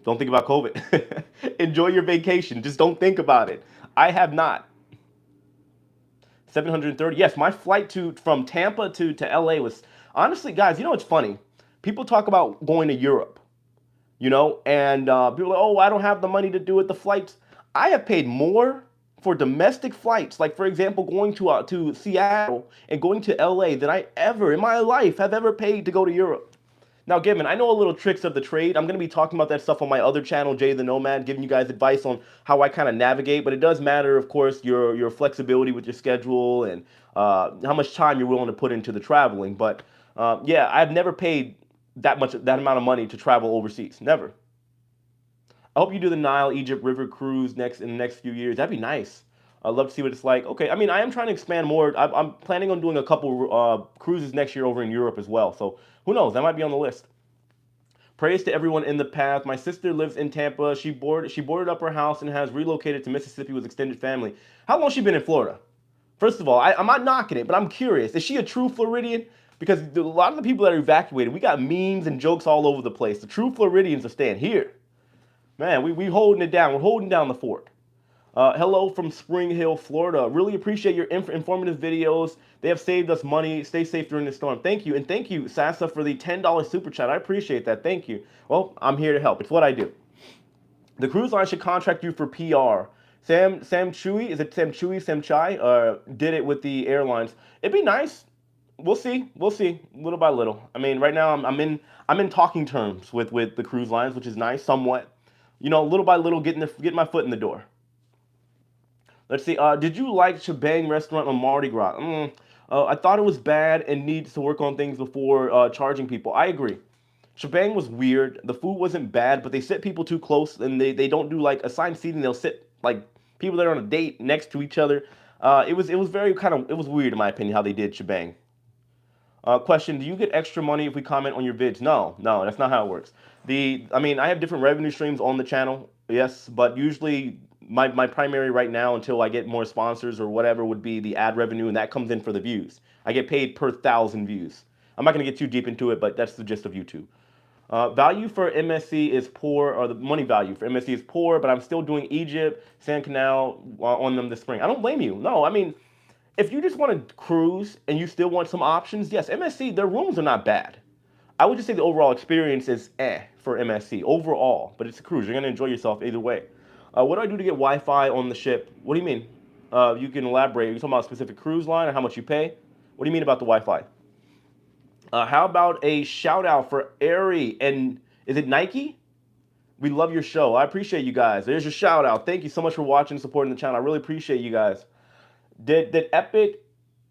Don't think about COVID. Enjoy your vacation. Just don't think about it. I have not. 730. Yes, my flight from Tampa to LA was honestly, guys. You know what's funny? People talk about going to Europe, and people are like, oh, I don't have the money to do it. The flights. I have paid more for domestic flights, like for example, going to Seattle and going to LA than I ever in my life have ever paid to go to Europe. Now, given I know a little tricks of the trade, I'm going to be talking about that stuff on my other channel, Jay the Nomad, giving you guys advice on how I kind of navigate. But it does matter, of course, your flexibility with your schedule and how much time you're willing to put into the traveling. But yeah, I've never paid that amount of money to travel overseas. Never. I hope you do the Nile Egypt River cruise in the next few years. That'd be nice. I'd love to see what it's like. Okay, I mean, I am trying to expand more. I'm planning on doing a couple cruises next year over in Europe as well. So who knows? That might be on the list. Praise to everyone in the path. My sister lives in Tampa. She boarded up her house and has relocated to Mississippi with extended family. How long has she been in Florida? First of all, I'm not knocking it, but I'm curious. Is she a true Floridian? Because a lot of the people that are evacuated, we got memes and jokes all over the place. The true Floridians are staying here. Man, we holding it down. We're holding down the fort. Hello from Spring Hill, Florida. Really appreciate your informative videos. They have saved us money. Stay safe during the storm. Thank you. And thank you, Sasa, for the $10 super chat. I appreciate that. Thank you. Well, I'm here to help. It's what I do. The cruise line should contract you for PR. Sam Chui, is it Sam Chui, Sam Chai, did it with the airlines. It'd be nice. We'll see. We'll see. Little by little. I mean, right now I'm in talking terms with the cruise lines, which is nice, somewhat. Little by little, getting my foot in the door. Let's see. Did you like Shebang restaurant on Mardi Gras? I thought it was bad and needs to work on things before charging people. I agree. Shebang was weird. The food wasn't bad, but they sit people too close, and they don't do like assigned seating. They'll sit like people that are on a date next to each other. It was very it was weird in my opinion how they did Shebang. Question: do you get extra money if we comment on your vids? No, that's not how it works. I mean, I have different revenue streams on the channel, yes, but usually my primary right now until I get more sponsors or whatever would be the ad revenue, and that comes in for the views. I get paid per 1,000 views. I'm not going to get too deep into it, but that's the gist of YouTube. Value for MSC is poor, or the money value for MSC is poor, but I'm still doing Egypt, Sand Canal on them this spring. I don't blame you. No, I mean, if you just want to cruise and you still want some options, yes, MSC, their rooms are not bad. I would just say the overall experience is for MSC overall, but it's a cruise. You're going to enjoy yourself either way. What do I do to get Wi-Fi on the ship? What do you mean? You can elaborate. Are you talking about a specific cruise line or how much you pay? What do you mean about the Wi-Fi? How about a shout out for Ari and is it Nike? We love your show. I appreciate you guys. There's your shout out. Thank you so much for watching and supporting the channel. I really appreciate you guys. Did Epic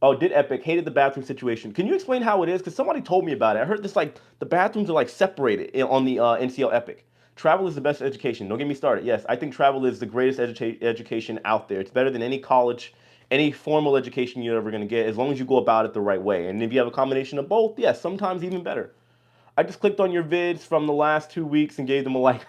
hated the bathroom situation? Can you explain how it is? Because somebody told me about it. I heard this like the bathrooms are like separated on the NCL Epic. Travel is the best education. Don't get me started. Yes, I think travel is the greatest education out there. It's better than any college, any formal education you're ever going to get, as long as you go about it the right way. And if you have a combination of both, yes, sometimes even better. I just clicked on your vids from the last 2 weeks and gave them a like.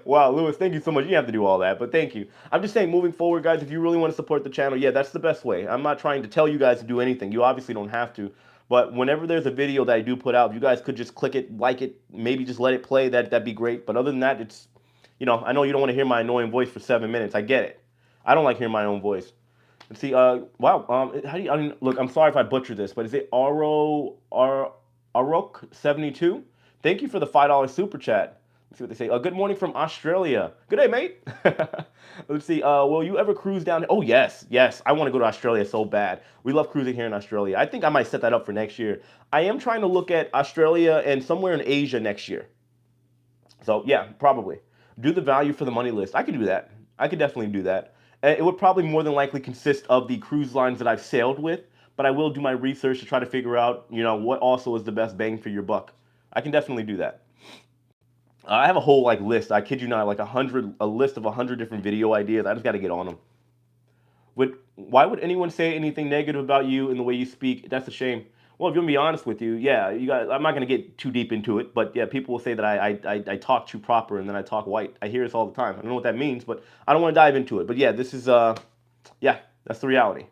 Wow, Lewis, thank you so much. You have to do all that, but thank you. I'm just saying, moving forward, guys, if you really want to support the channel, yeah, that's the best way. I'm not trying to tell you guys to do anything. You obviously don't have to. But whenever there's a video that I do put out, if you guys could just click it, like it, maybe just let it play, that'd be great. But other than that, it's, I know you don't want to hear my annoying voice for 7 minutes. I get it. I don't like hearing my own voice. Let's see, wow, how do you, I mean, look, I'm sorry if I butcher this, but is it Arok72? Thank you for the $5 super chat. Let's see what they say. Good morning from Australia. Good day, mate. Let's see. Will you ever cruise down? Oh, yes. I want to go to Australia so bad. We love cruising here in Australia. I think I might set that up for next year. I am trying to look at Australia and somewhere in Asia next year. So, yeah, probably. Do the value for the money list. I could do that. I could definitely do that. It would probably more than likely consist of the cruise lines that I've sailed with, but I will do my research to try to figure out, what also is the best bang for your buck. I can definitely do that. I have a whole like list. I kid you not, like a list of 100 different video ideas. I just got to get on them. Why would anyone say anything negative about you in the way you speak? That's a shame. Well, if you want to be honest with you, yeah, you got. I'm not gonna get too deep into it, but yeah, people will say that I talk too proper and then I talk white. I hear this all the time. I don't know what that means, but I don't want to dive into it. But yeah, this is yeah, that's the reality.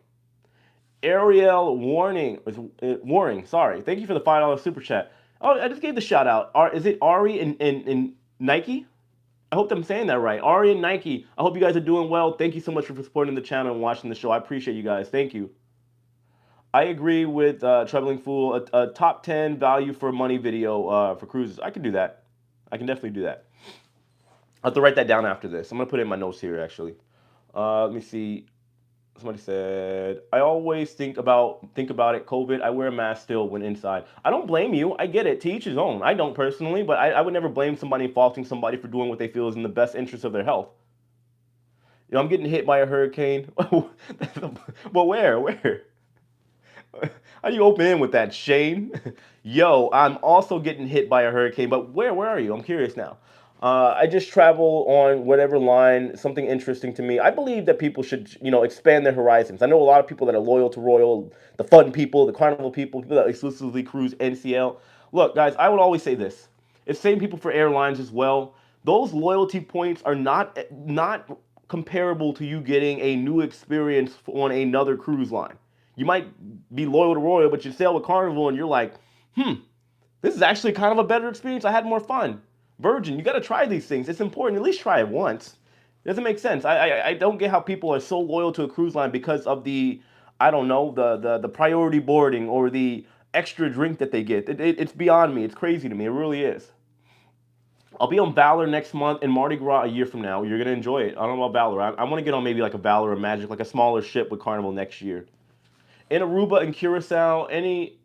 Ariel Warning, sorry. Thank you for the $5 super chat. Oh, I just gave the shout out. Is it Ari and Nike? I hope I'm saying that right. Ari and Nike. I hope you guys are doing well. Thank you so much for supporting the channel and watching the show. I appreciate you guys. Thank you. I agree with Troubling Fool. A top 10 value for money video for cruises. I can do that. I can definitely do that. I'll have to write that down after this. I'm gonna put it in my notes here actually. Let me see. Somebody said, I always think about it. COVID. I wear a mask still when inside. I don't blame you. I get it. To each his own. I don't personally, but I would never blame somebody faulting somebody for doing what they feel is in the best interest of their health. You know, I'm getting hit by a hurricane. But where? Where? How do you open in with that, Shane? Yo, I'm also getting hit by a hurricane, but where? Where are you? I'm curious now. I just travel on whatever line, something interesting to me. I believe that people should, expand their horizons. I know a lot of people that are loyal to Royal, the fun people, the carnival people that exclusively cruise NCL. Look, guys, I would always say this. It's same people for airlines as well. Those loyalty points are not comparable to you getting a new experience on another cruise line. You might be loyal to Royal, but you sail with Carnival and you're like, this is actually kind of a better experience. I had more fun. Virgin, you got to try these things. It's important. At least try it once. It doesn't make sense. I don't get how people are so loyal to a cruise line because of the, I don't know, the priority boarding or the extra drink that they get. It's beyond me. It's crazy to me. It really is. I'll be on Valor next month and Mardi Gras a year from now. You're gonna enjoy it. I don't know about Valor. I want to get on maybe like a Valor or Magic, like a smaller ship with Carnival next year. In Aruba and Curacao, any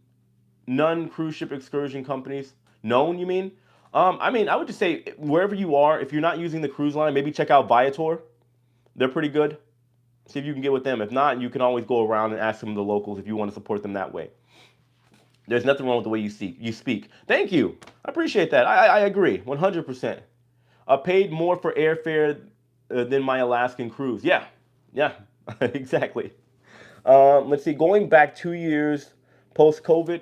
non-cruise ship excursion companies known, you mean? I would just say wherever you are, if you're not using the cruise line, maybe check out Viator. They're pretty good. See if you can get with them. If not, you can always go around and ask some of the locals if you want to support them that way. There's nothing wrong with the way you speak. Thank you. I appreciate that. I agree 100%. I paid more for airfare than my Alaskan cruise. Yeah, yeah, exactly. Let's see. Going back 2 years post COVID,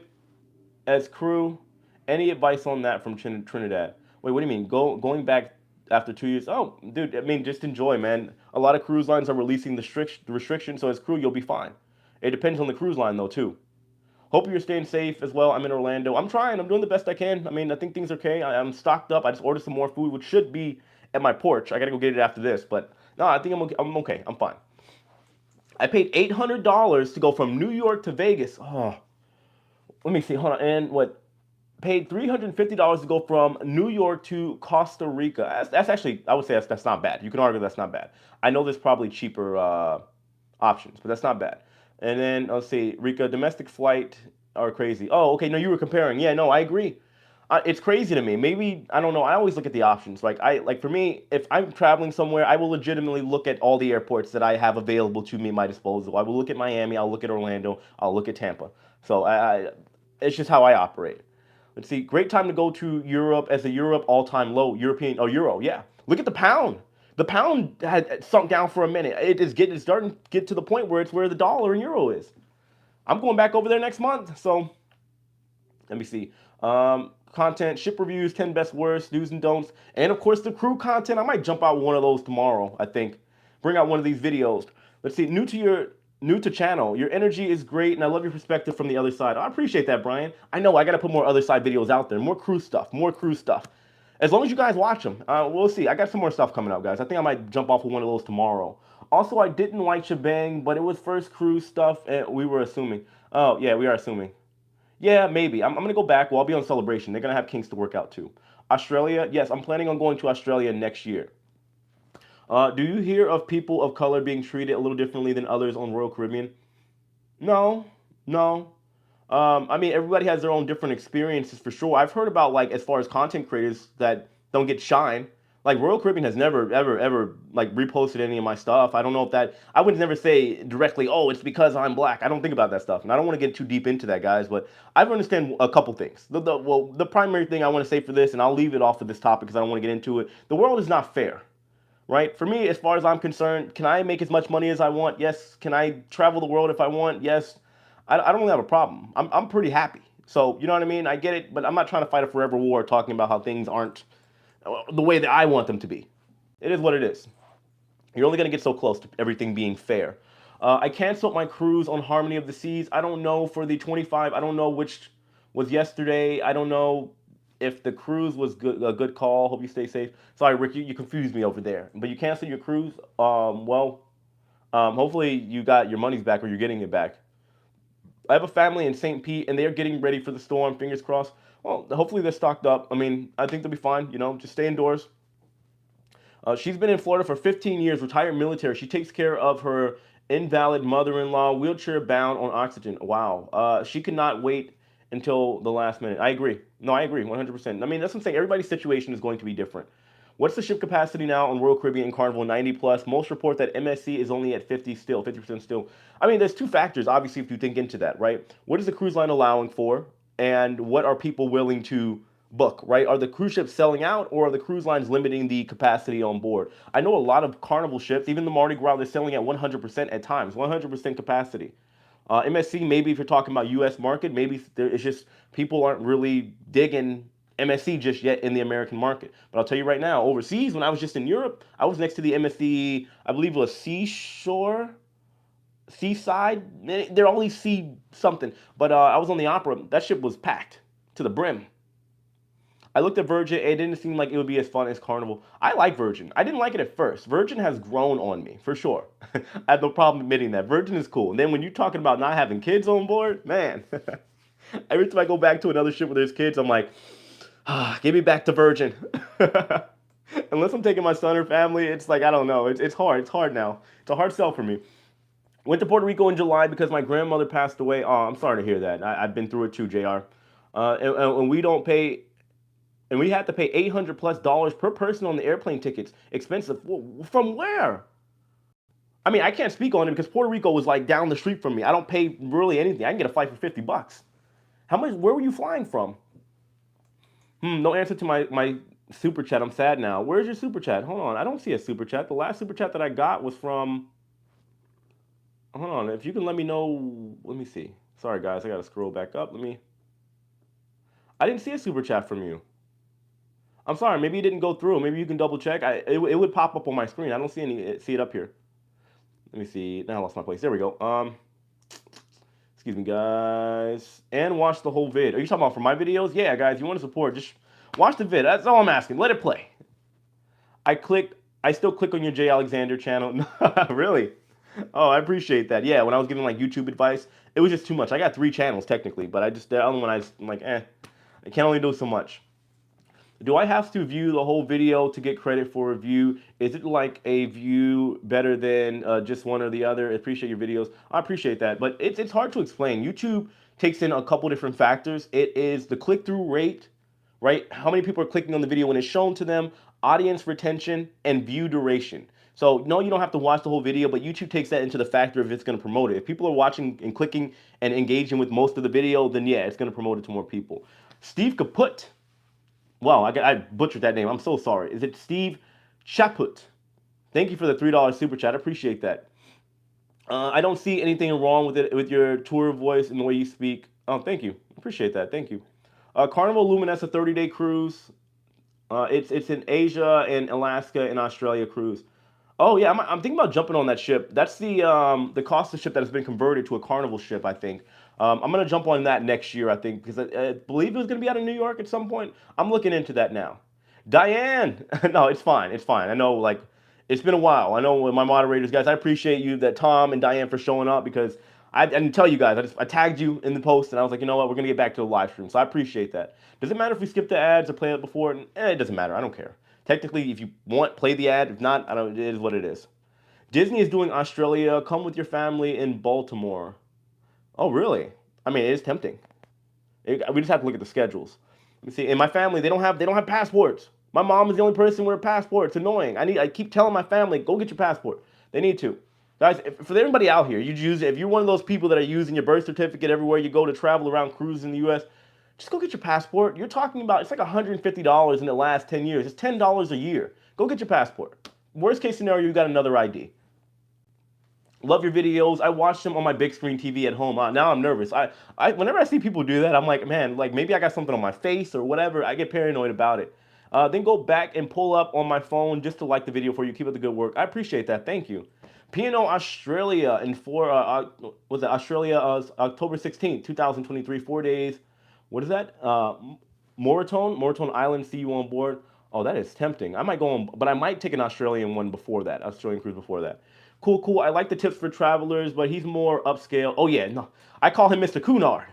as crew, any advice on that from Trinidad? Wait, what do you mean? Going back after 2 years? Oh, dude, I mean, just enjoy, man. A lot of cruise lines are releasing the restrictions, so as crew, you'll be fine. It depends on the cruise line, though, too. Hope you're staying safe as well. I'm in Orlando. I'm trying. I'm doing the best I can. I mean, I think things are okay. I'm stocked up. I just ordered some more food, which should be at my porch. I gotta go get it after this, but no, I think I'm okay. I'm okay. I'm fine. I paid $800 to go from New York to Vegas. Oh, let me see. Hold on. And what? Paid $350 to go from New York to Costa Rica. That's actually, I would say that's not bad. You can argue that's not bad. I know there's probably cheaper options, but that's not bad. And then let's see, Rica domestic flight are crazy. Oh, okay. No, you were comparing. Yeah, no, I agree. It's crazy to me. Maybe I don't know. I always look at the options. Like for me, if I'm traveling somewhere, I will legitimately look at all the airports that I have available to me at my disposal. I will look at Miami. I'll look at Orlando. I'll look at Tampa. So it's just how I operate. Let's see. Great time to go to Europe as a Europe all-time low. European or Euro. Yeah. Look at the pound. The pound had sunk down for a minute. It's starting to get to the point where it's where the dollar and euro is. I'm going back over there next month. So let me see. Content, ship reviews, 10 best worst, do's and don'ts, and of course the crew content. I might jump out one of those tomorrow. I think bring out one of these videos. Let's see. New to channel. Your energy is great, and I love your perspective from the other side. I appreciate that, Brian. I know I got to put more other side videos out there, more crew stuff, more crew stuff. As long as you guys watch them, we'll see. I got some more stuff coming out, guys. I think I might jump off of one of those tomorrow. Also, I didn't like Shebang, but it was first crew stuff, and we were assuming. Oh, yeah, we are assuming. Yeah, maybe. I'm going to go back. Well, I'll be on Celebration. They're going to have kinks to work out, too. Australia, yes, I'm planning on going to Australia next year. Do you hear of people of color being treated a little differently than others on Royal Caribbean? No, no. I mean, everybody has their own different experiences for sure. I've heard about like as far as content creators that don't get shine. Like Royal Caribbean has never ever like reposted any of my stuff. I don't know if that I would never say directly, oh, it's because I'm black. I don't think about that stuff, and I don't want to get too deep into that, guys. But I understand a couple things. The primary thing I want to say for this, and I'll leave it off of this topic because I don't want to get into it. The world is not fair, right? For me, as far as I'm concerned, can I make as much money as I want? Yes. Can I travel the world if I want? Yes. I don't really have a problem. I'm pretty happy. So you know what I mean? I get it, but I'm not trying to fight a forever war talking about how things aren't the way that I want them to be. It is what it is. You're only going to get so close to everything being fair. I canceled my cruise on Harmony of the Seas. I don't know for the 25. I don't know which was yesterday. I don't know if the cruise was a good call. Hope you stay safe. Sorry, Rick, you confused me over there. But you canceled your cruise. Hopefully you got your money's back or you're getting it back. I have a family in St. Pete, and they're getting ready for the storm. Fingers crossed. Well, hopefully they're stocked up. I mean, I think they'll be fine. You know, just stay indoors. She's been in Florida for 15 years, retired military. She takes care of her invalid mother-in-law, wheelchair bound on oxygen. Wow. She could not wait until the last minute. I agree. No, I agree 100%. I mean, that's what I'm saying. Everybody's situation is going to be different. What's the ship capacity now on Royal Caribbean and Carnival? 90 plus. Most report that MSC is only at 50 still, 50% still. I mean, there's two factors, obviously, if you think into that, right? What is the cruise line allowing for? And what are people willing to book, right? Are the cruise ships selling out or are the cruise lines limiting the capacity on board? I know a lot of Carnival ships, even the Mardi Gras, they're selling at 100% at times, 100% capacity. MSC, maybe if you're talking about U.S. market, maybe it's just people aren't really digging MSC just yet in the American market. But I'll tell you right now, overseas, when I was just in Europe, I was next to the MSC, I believe it was Seaside. They're only sea something. But I was on the Opera. That ship was packed to the brim. I looked at Virgin. It didn't seem like it would be as fun as Carnival. I like Virgin. I didn't like it at first. Virgin has grown on me, for sure. I have no problem admitting that. Virgin is cool. And then when you're talking about not having kids on board, man, every time I go back to another ship where there's kids, I'm like, give me back to Virgin. Unless I'm taking my son or family, it's like, I don't know. It's hard. It's hard now. It's a hard sell for me. Went to Puerto Rico in July because my grandmother passed away. Oh, I'm sorry to hear that. I've been through it too, JR. And we don't pay and we had to pay $800+ per person on the airplane tickets. Expensive. From where? I mean, I can't speak on it because Puerto Rico was like down the street from me. I don't pay really anything. I can get a flight for $50. How much? Where were you flying from? No answer to my super chat. I'm sad now. Where's your super chat? Hold on. I don't see a super chat. The last super chat that I got was from. Hold on. If you can let me know. Let me see. Sorry, guys. I got to scroll back up. I didn't see a super chat from you. I'm sorry, maybe it didn't go through. Maybe you can double check. It would pop up on my screen. I don't see it up here. Let me see. Now I lost my place. There we go. Excuse me, guys. And watch the whole vid. Are you talking about for my videos? Yeah, guys. You want to support? Just watch the vid. That's all I'm asking. Let it play. I still click on your Jay Alexander channel. Really? Oh, I appreciate that. Yeah, when I was giving like YouTube advice, it was just too much. I got 3 channels technically, but the other one I'm like, I can only do so much. Do I have to view the whole video to get credit for a view? Is it like a view better than just one or the other? I appreciate your videos. I appreciate that, but it's hard to explain. YouTube takes in a couple different factors. It is the click-through rate, right? How many people are clicking on the video when it's shown to them, audience retention, and view duration. So no, you don't have to watch the whole video, but YouTube takes that into the factor if it's going to promote it. If people are watching and clicking and engaging with most of the video, then yeah, it's going to promote it to more people. Steve Kaput. Wow, I butchered that name. I'm so sorry. Is it Steve Chaput? Thank you for the $3 super chat. I appreciate that. I don't see anything wrong with it, with your tour voice and the way you speak. Oh, thank you. Appreciate that. Thank you. Carnival Luminessa 30-day cruise. It's in Asia and Alaska and Australia cruise. Oh yeah, I'm thinking about jumping on that ship. That's the Costa ship that has been converted to a Carnival ship, I think. I'm gonna jump on that next year, I think, because I believe it was gonna be out of New York at some point. I'm looking into that now. Diane, no, it's fine, it's fine. I know, like, it's been a while. I know with my moderators, guys, I appreciate you, that Tom and Diane for showing up because I didn't tell you guys. I tagged you in the post and I was like, you know what, we're gonna get back to the live stream. So I appreciate that. Does it matter if we skip the ads or play it before? It doesn't matter. I don't care. Technically, if you want, play the ad. If not, I don't. It is what it is. Disney is doing Australia. Come with your family in Baltimore. Oh, really? I mean, it is tempting. We just have to look at the schedules. Let me see. In my family, they don't have passports. My mom is the only person with a passport. It's annoying. I keep telling my family, go get your passport. They need to. Guys, for everybody out here, you use it. If you're one of those people that are using your birth certificate everywhere you go to travel around cruises in the U.S., just go get your passport. You're talking about, it's like $150 in the last 10 years. It's $10 a year. Go get your passport. Worst case scenario, you got another ID. Love your videos. I watch them on my big screen TV at home. Now I'm nervous. Whenever I see people do that, I'm like, man, like maybe I got something on my face or whatever. I get paranoid about it. Then go back and pull up on my phone just to like the video for you. Keep up the good work. I appreciate that. Thank you. P&O Australia in was it Australia October 16th, 2023, 4 days. What is that? Moraton Island. See you on board. Oh, that is tempting. I might go on, but I might take an Australian one before that. Australian cruise before that. Cool, cool. I like the tips for travelers, but he's more upscale. Oh yeah, no, I call him Mr. Cunard,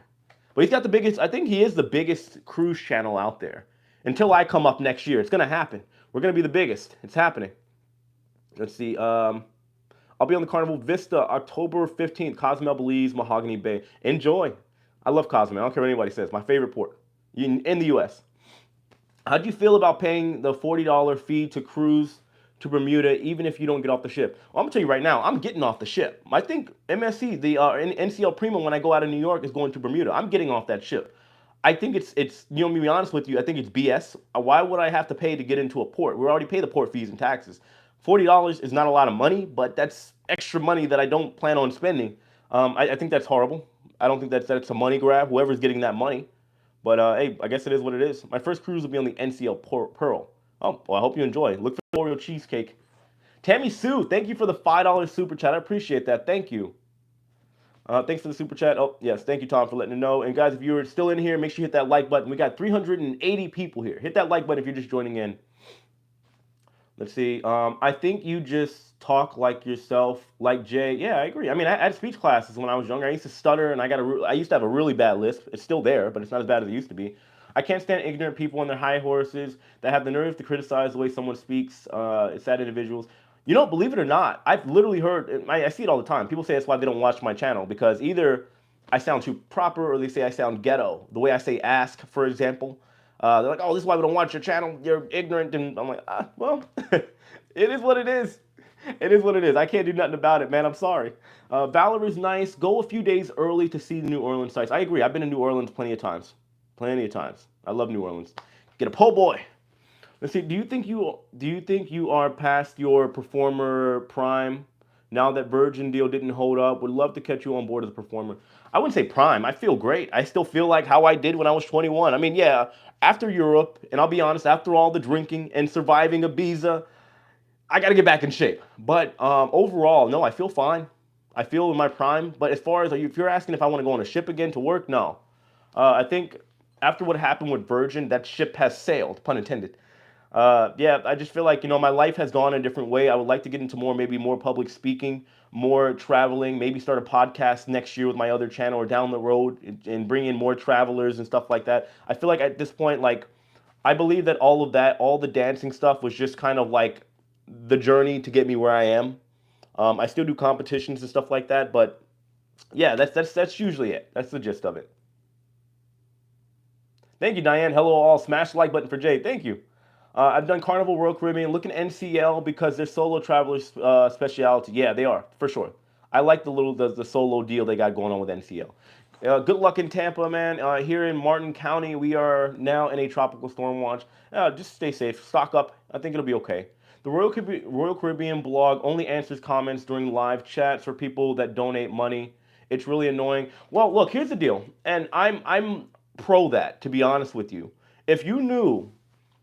but he's got the biggest. I think he is the biggest cruise channel out there. Until I come up next year, it's gonna happen. We're gonna be the biggest. It's happening. Let's see. I'll be on the Carnival Vista October 15th, Cozumel, Belize, Mahogany Bay. Enjoy. I love Cozumel. I don't care what anybody says. My favorite port in the U.S. How do you feel about paying the $40 fee to cruise to Bermuda, even if you don't get off the ship? Well, I'm gonna tell you right now, I'm getting off the ship. I think MSC, the NCL Premium, when I go out of New York, is going to Bermuda. I'm getting off that ship. I think it's you know, me be honest with you, I think it's BS. Why would I have to pay to get into a port? We already pay the port fees and taxes. $40 is not a lot of money, but that's extra money that I don't plan on spending. I think that's horrible. I don't think that's a money grab. Whoever's getting that money. But hey, I guess it is what it is. My first cruise will be on the NCL Pearl. Oh, well, I hope you enjoy. Look for Oreo Cheesecake. Tammy Sue, thank you for the $5 super chat. I appreciate that. Thank you. Thanks for the super chat. Oh, yes. Thank you, Tom, for letting me know. And guys, if you're still in here, make sure you hit that like button. We got 380 people here. Hit that like button if you're just joining in. Let's see. I think you just talk like yourself, like Jay. Yeah, I agree. I mean, I had speech classes when I was younger. I used to stutter, and I used to have a really bad lisp. It's still there, but it's not as bad as it used to be. I can't stand ignorant people on their high horses that have the nerve to criticize the way someone speaks. Sad individuals. You know, believe it or not, I've literally heard. I see it all the time. People say that's why they don't watch my channel, because either I sound too proper or they say I sound ghetto. The way I say ask, for example. They're like, oh, this is why we don't watch your channel. You're ignorant. And I'm like, well, it is what it is. It is what it is. I can't do nothing about it, man. I'm sorry. Valor is nice. Go a few days early to see the New Orleans sites. I agree. I've been to New Orleans plenty of times. Plenty of times. I love New Orleans. Get a po' boy. Let's see. Do you think you are past your performer prime now that Virgin deal didn't hold up? Would love to catch you on board as a performer. I wouldn't say prime. I feel great. I still feel like how I did when I was 21. I mean, yeah, after Europe, and I'll be honest, after all the drinking and surviving Ibiza, I got to get back in shape. But overall, no, I feel fine. I feel in my prime. But as far as if you're asking if I want to go on a ship again to work, no. I think after what happened with Virgin, that ship has sailed, pun intended. Yeah, I just feel like, my life has gone a different way. I would like to get into maybe more public speaking, more traveling, maybe start a podcast next year with my other channel or down the road and bring in more travelers and stuff like that. I feel like at this point, like, I believe that all of that, all the dancing stuff was just kind of like the journey to get me where I am. I still do competitions and stuff like that, but yeah, that's usually it. That's the gist of it. Thank you, Diane. Hello, all. Smash the like button for Jay. Thank you. I've done Carnival, Royal Caribbean. Look at NCL because they're solo travelers specialty. Yeah, they are, for sure. I like the solo deal they got going on with NCL. Good luck in Tampa, man. Here in Martin County, we are now in a tropical storm watch. Just stay safe. Stock up. I think it'll be okay. The Royal Caribbean blog only answers comments during live chats for people that donate money. It's really annoying. Well, look, here's the deal. And I'm pro that, to be honest with you. If you knew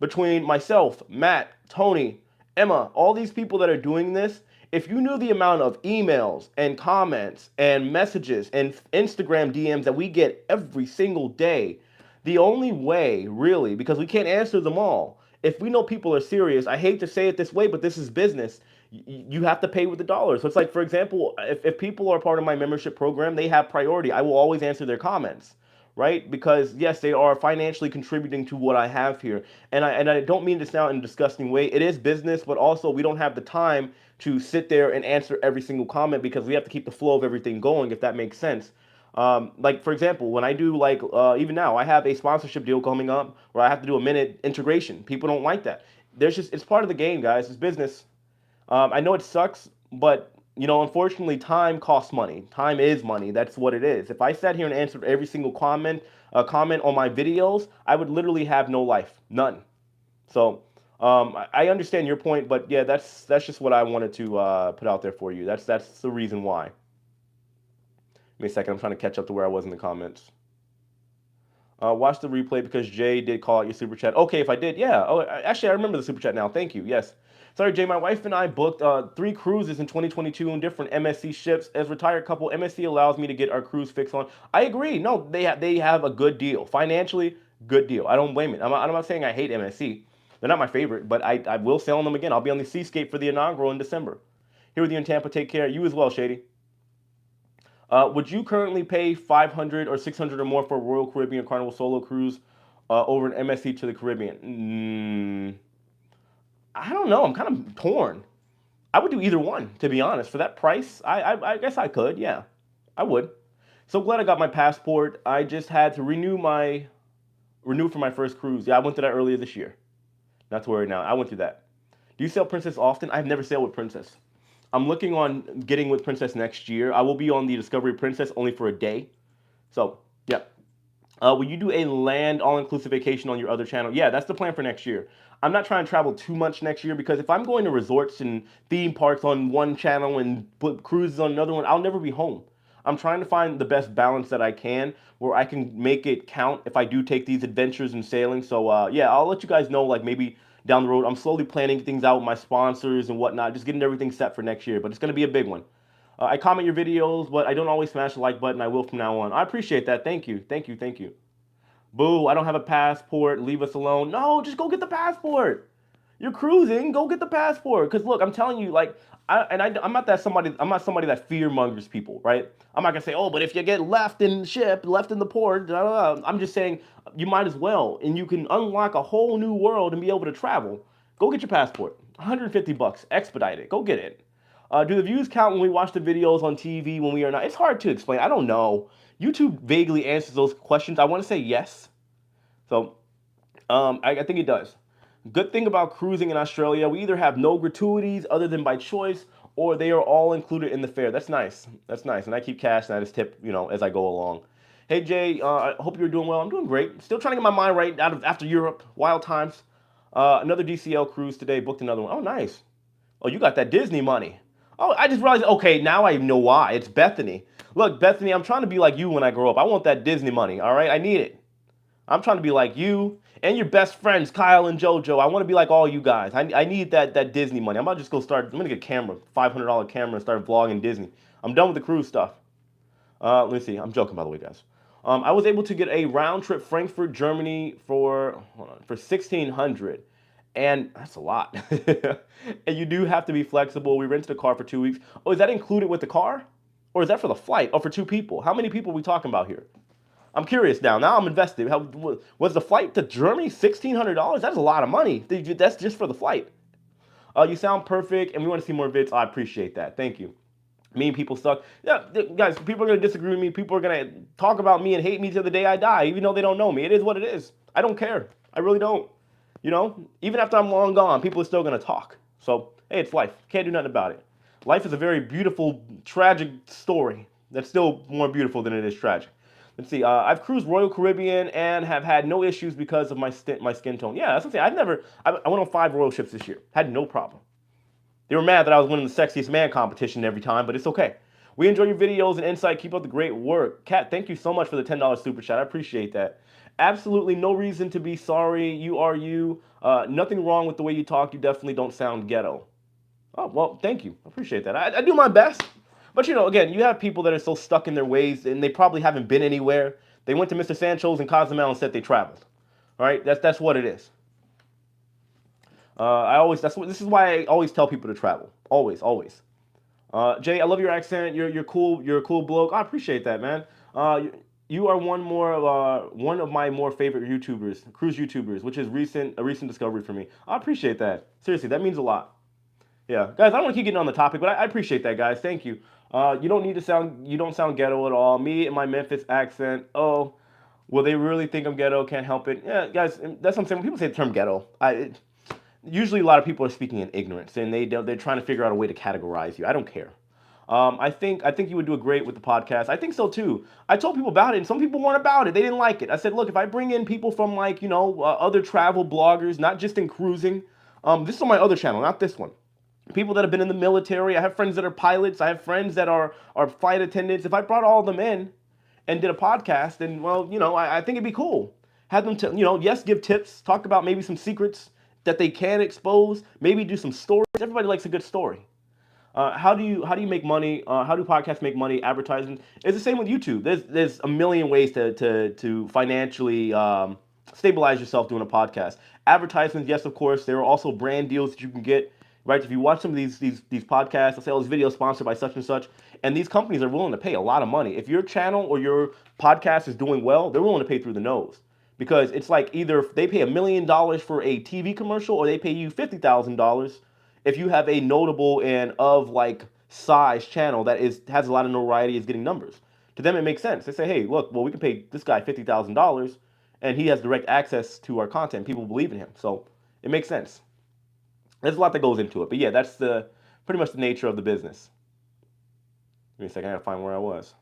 between myself, Matt, Tony, Emma, all these people that are doing this, if you knew the amount of emails and comments and messages and Instagram DMs that we get every single day, the only way, really, because we can't answer them all, if we know people are serious, I hate to say it this way, but this is business, you have to pay with the dollar. So it's like, for example, if people are part of my membership program, they have priority. I will always answer their comments. Right? Because yes, they are financially contributing to what I have here. And I don't mean to sound in a disgusting way. It is business, but also we don't have the time to sit there and answer every single comment because we have to keep the flow of everything going, if that makes sense. Like for example, when I do like even now, I have a sponsorship deal coming up where I have to do a minute integration. People don't like that. There's just it's part of the game, guys. It's business. I know it sucks, but unfortunately, time costs money. Time is money. That's what it is. If I sat here and answered every single comment on my videos, I would literally have no life, none. So I understand your point, but yeah, that's just what I wanted to put out there for you. That's the reason why. Give me a second. I'm trying to catch up to where I was in the comments. Watch the replay because Jay did call out your super chat. Okay, if I did, yeah. Oh, actually, I remember the super chat now. Thank you. Yes. Sorry, Jay. My wife and I booked 3 cruises in 2022 on different MSC ships. As retired couple, MSC allows me to get our cruise fix on. I agree. No, they have a good deal financially. Good deal. I don't blame it. I'm not saying I hate MSC. They're not my favorite, but I will sail on them again. I'll be on the Seascape for the inaugural in December. Here with you in Tampa. Take care. You as well, Shady. Would you currently pay 500 or 600 or more for a Royal Caribbean Carnival solo cruise over an MSC to the Caribbean? I don't know. I'm kind of torn. I would do either one, to be honest. For that price, I guess I could. Yeah, I would. So glad I got my passport. I just had to renew for my first cruise. Yeah, I went through that earlier this year. Not to worry now. I went through that. Do you sail Princess often? I've never sailed with Princess. I'm looking on getting with Princess next year. I will be on the Discovery Princess only for a day. So, yeah. Will you do a land all-inclusive vacation on your other channel? Yeah, that's the plan for next year. I'm not trying to travel too much next year because if I'm going to resorts and theme parks on one channel and put cruises on another one, I'll never be home. I'm trying to find the best balance that I can where I can make it count if I do take these adventures and sailing. So yeah, I'll let you guys know like maybe down the road. I'm slowly planning things out with my sponsors and whatnot, just getting everything set for next year. But it's going to be a big one. I comment your videos, but I don't always smash the like button. I will from now on. I appreciate that. Thank you. Thank you. Thank you. Boo, I don't have a passport. Leave us alone. No, just go get the passport. You're cruising. Go get the passport. Cause look, I'm telling you, like, I'm not that somebody. I'm not somebody that fear mongers people, right? I'm not gonna say, oh, but if you get left in the ship, left in the port, blah, blah, blah. I'm just saying you might as well, and you can unlock a whole new world and be able to travel. Go get your passport. 150 bucks. Expedite it. Go get it. Do the views count when we watch the videos on TV when we are not? It's hard to explain. I don't know. YouTube vaguely answers those questions. I want to say yes. So I think it does. Good thing about cruising in Australia, we either have no gratuities other than by choice, or they are all included in the fare. That's nice. That's nice. And I keep cash that as tip, as I go along. Hey Jay, I hope you're doing well. I'm doing great. Still trying to get my mind right out of after Europe, wild times. Another DCL cruise today. Booked another one. Oh, nice. Oh, you got that Disney money. Oh, I just realized. Okay, now I know why. It's Bethany. Look, Bethany, I'm trying to be like you when I grow up. I want that Disney money. All right, I need it. I'm trying to be like you and your best friends, Kyle and JoJo. I want to be like all you guys. I need that Disney money. I'm about to just go start. I'm gonna get a camera, $500 camera, and start vlogging Disney. I'm done with the cruise stuff. Let me see. I'm joking, by the way, guys. I was able to get a round trip Frankfurt, Germany for 1,600, and that's a lot. And you do have to be flexible. We rented a car for 2 weeks. Oh, is that included with the car, or is that for the flight? Oh, for 2 people. How many people are we talking about here? I'm curious now. Now I'm invested. Was the flight to Germany $1,600? That's a lot of money. That's just for the flight. You sound perfect, and we want to see more vids. I appreciate that. Thank you. Mean people suck. Yeah, guys, people are going to disagree with me. People are going to talk about me and hate me till the day I die, even though they don't know me. It is what it is. I don't care. I really don't. Even after I'm long gone, people are still going to talk. So, hey, it's life. Can't do nothing about it. Life is a very beautiful, tragic story that's still more beautiful than it is tragic. Let's see. I've cruised Royal Caribbean and have had no issues because of my skin tone. Yeah, that's what I'm saying. I went on 5 Royal ships this year. Had no problem. They were mad that I was winning the sexiest man competition every time, but it's okay. We enjoy your videos and insight. Keep up the great work. Kat, thank you so much for the $10 super chat. I appreciate that. Absolutely no reason to be sorry. You are you. Nothing wrong with the way you talk. You definitely don't sound ghetto. Oh, well, thank you. I appreciate that. I do my best. But, again, you have people that are so stuck in their ways, and they probably haven't been anywhere. They went to Mr. Sancho's and Cozumel and said they traveled. All right? That's what it is. This is why I always tell people to travel. Always, always. Jay, I love your accent. You're cool. You're a cool bloke. I appreciate that, man. You are one of my more favorite cruise YouTubers, which is a recent discovery for me. I appreciate that. Seriously, that means a lot. Yeah, guys, I don't want to keep getting on the topic, but I appreciate that, guys. Thank you. You don't sound ghetto at all. Me and my Memphis accent. Oh, will they really think I'm ghetto? Can't help it. Yeah, guys, that's what I'm saying. When people say the term ghetto, usually a lot of people are speaking in ignorance, and they're trying to figure out a way to categorize you. I don't care. I think you would do a great with the podcast. I think so too. I told people about it, and some people weren't about it. They didn't like it. I said, look, if I bring in people from like other travel bloggers, not just in cruising, this is on my other channel, not this one. People that have been in the military. I have friends that are pilots. I have friends that are flight attendants. If I brought all of them in and did a podcast, then well, I think it'd be cool. Have them, yes, give tips, talk about maybe some secrets that they can expose, maybe do some stories. Everybody likes a good story. How do you make money? How do podcasts make money? Advertising. It's the same with YouTube. There's a million ways to financially stabilize yourself doing a podcast. Advertisements, yes, of course. There are also brand deals that you can get. Right? If you watch some of these podcasts, they'll say, "Oh, this video is sponsored by such and such," and these companies are willing to pay a lot of money. If your channel or your podcast is doing well, they're willing to pay through the nose because it's like either they pay $1 million for a TV commercial or they pay you $50,000 if you have a notable and of like size channel that has a lot of notoriety, is getting numbers. To them, it makes sense. They say, hey, look, well, we can pay this guy $50,000, and he has direct access to our content. People believe in him, so it makes sense. There's a lot that goes into it, but yeah, that's the pretty much the nature of the business. Give me a second, I gotta find where I was.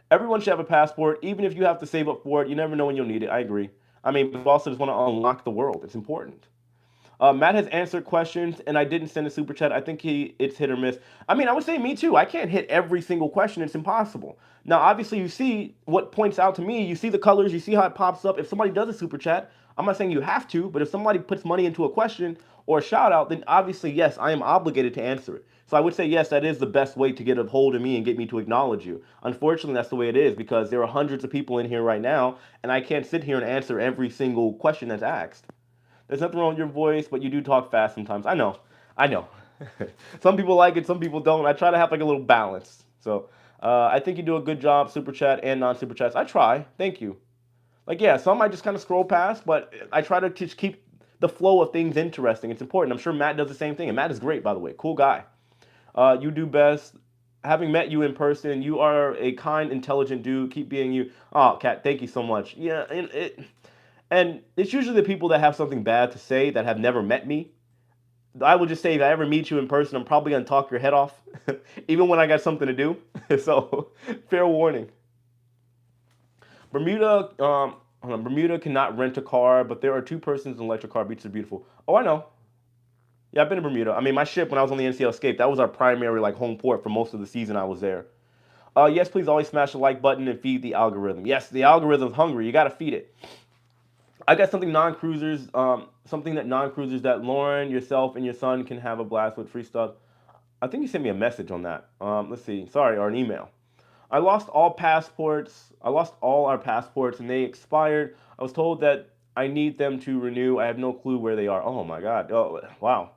Everyone should have a passport, even if you have to save up for it. You never know when you'll need it. I agree. I mean, but also just want to unlock the world. It's important. Matt has answered questions, and I didn't send a super chat. I think it's hit or miss. I mean, I would say me too. I can't hit every single question. It's impossible. Now, obviously, you see what points out to me. You see the colors. You see how it pops up. If somebody does a super chat, I'm not saying you have to, but if somebody puts money into a question or a shout out, then obviously, yes, I am obligated to answer it. So I would say, yes, that is the best way to get a hold of me and get me to acknowledge you. Unfortunately, that's the way it is because there are hundreds of people in here right now, and I can't sit here and answer every single question that's asked. There's nothing wrong with your voice, but you do talk fast sometimes. I know. I know. Some people like it, some people don't. I try to have like a little balance. So I think you do a good job, super chat and non-super chats. I try. Thank you. Like, yeah, some I just kind of scroll past, but I try to just keep the flow of things interesting. It's important. I'm sure Matt does the same thing. And Matt is great, by the way. Cool guy. You do best. Having met you in person, you are a kind, intelligent dude. Keep being you. Oh, Kat, thank you so much. Yeah, and it's usually the people that have something bad to say that have never met me. I would just say if I ever meet you in person, I'm probably gonna talk your head off, even when I got something to do. So, fair warning. Bermuda, hold on, Bermuda cannot rent a car, but there are two persons in an electric car. Beaches are beautiful. Oh, I know. Yeah, I've been to Bermuda. I mean, my ship when I was on the NCL Escape, that was our primary like home port for most of the season I was there. Yes, please always smash the like button and feed the algorithm. Yes, the algorithm's hungry. You gotta feed it. I got something that non-cruisers that Lauren, yourself, and your son can have a blast with free stuff. I think you sent me a message on that. Let's see, sorry, or an email. I lost all passports. I lost all our passports, and they expired. I was told that I need them to renew. I have no clue where they are. Oh my God. Oh wow.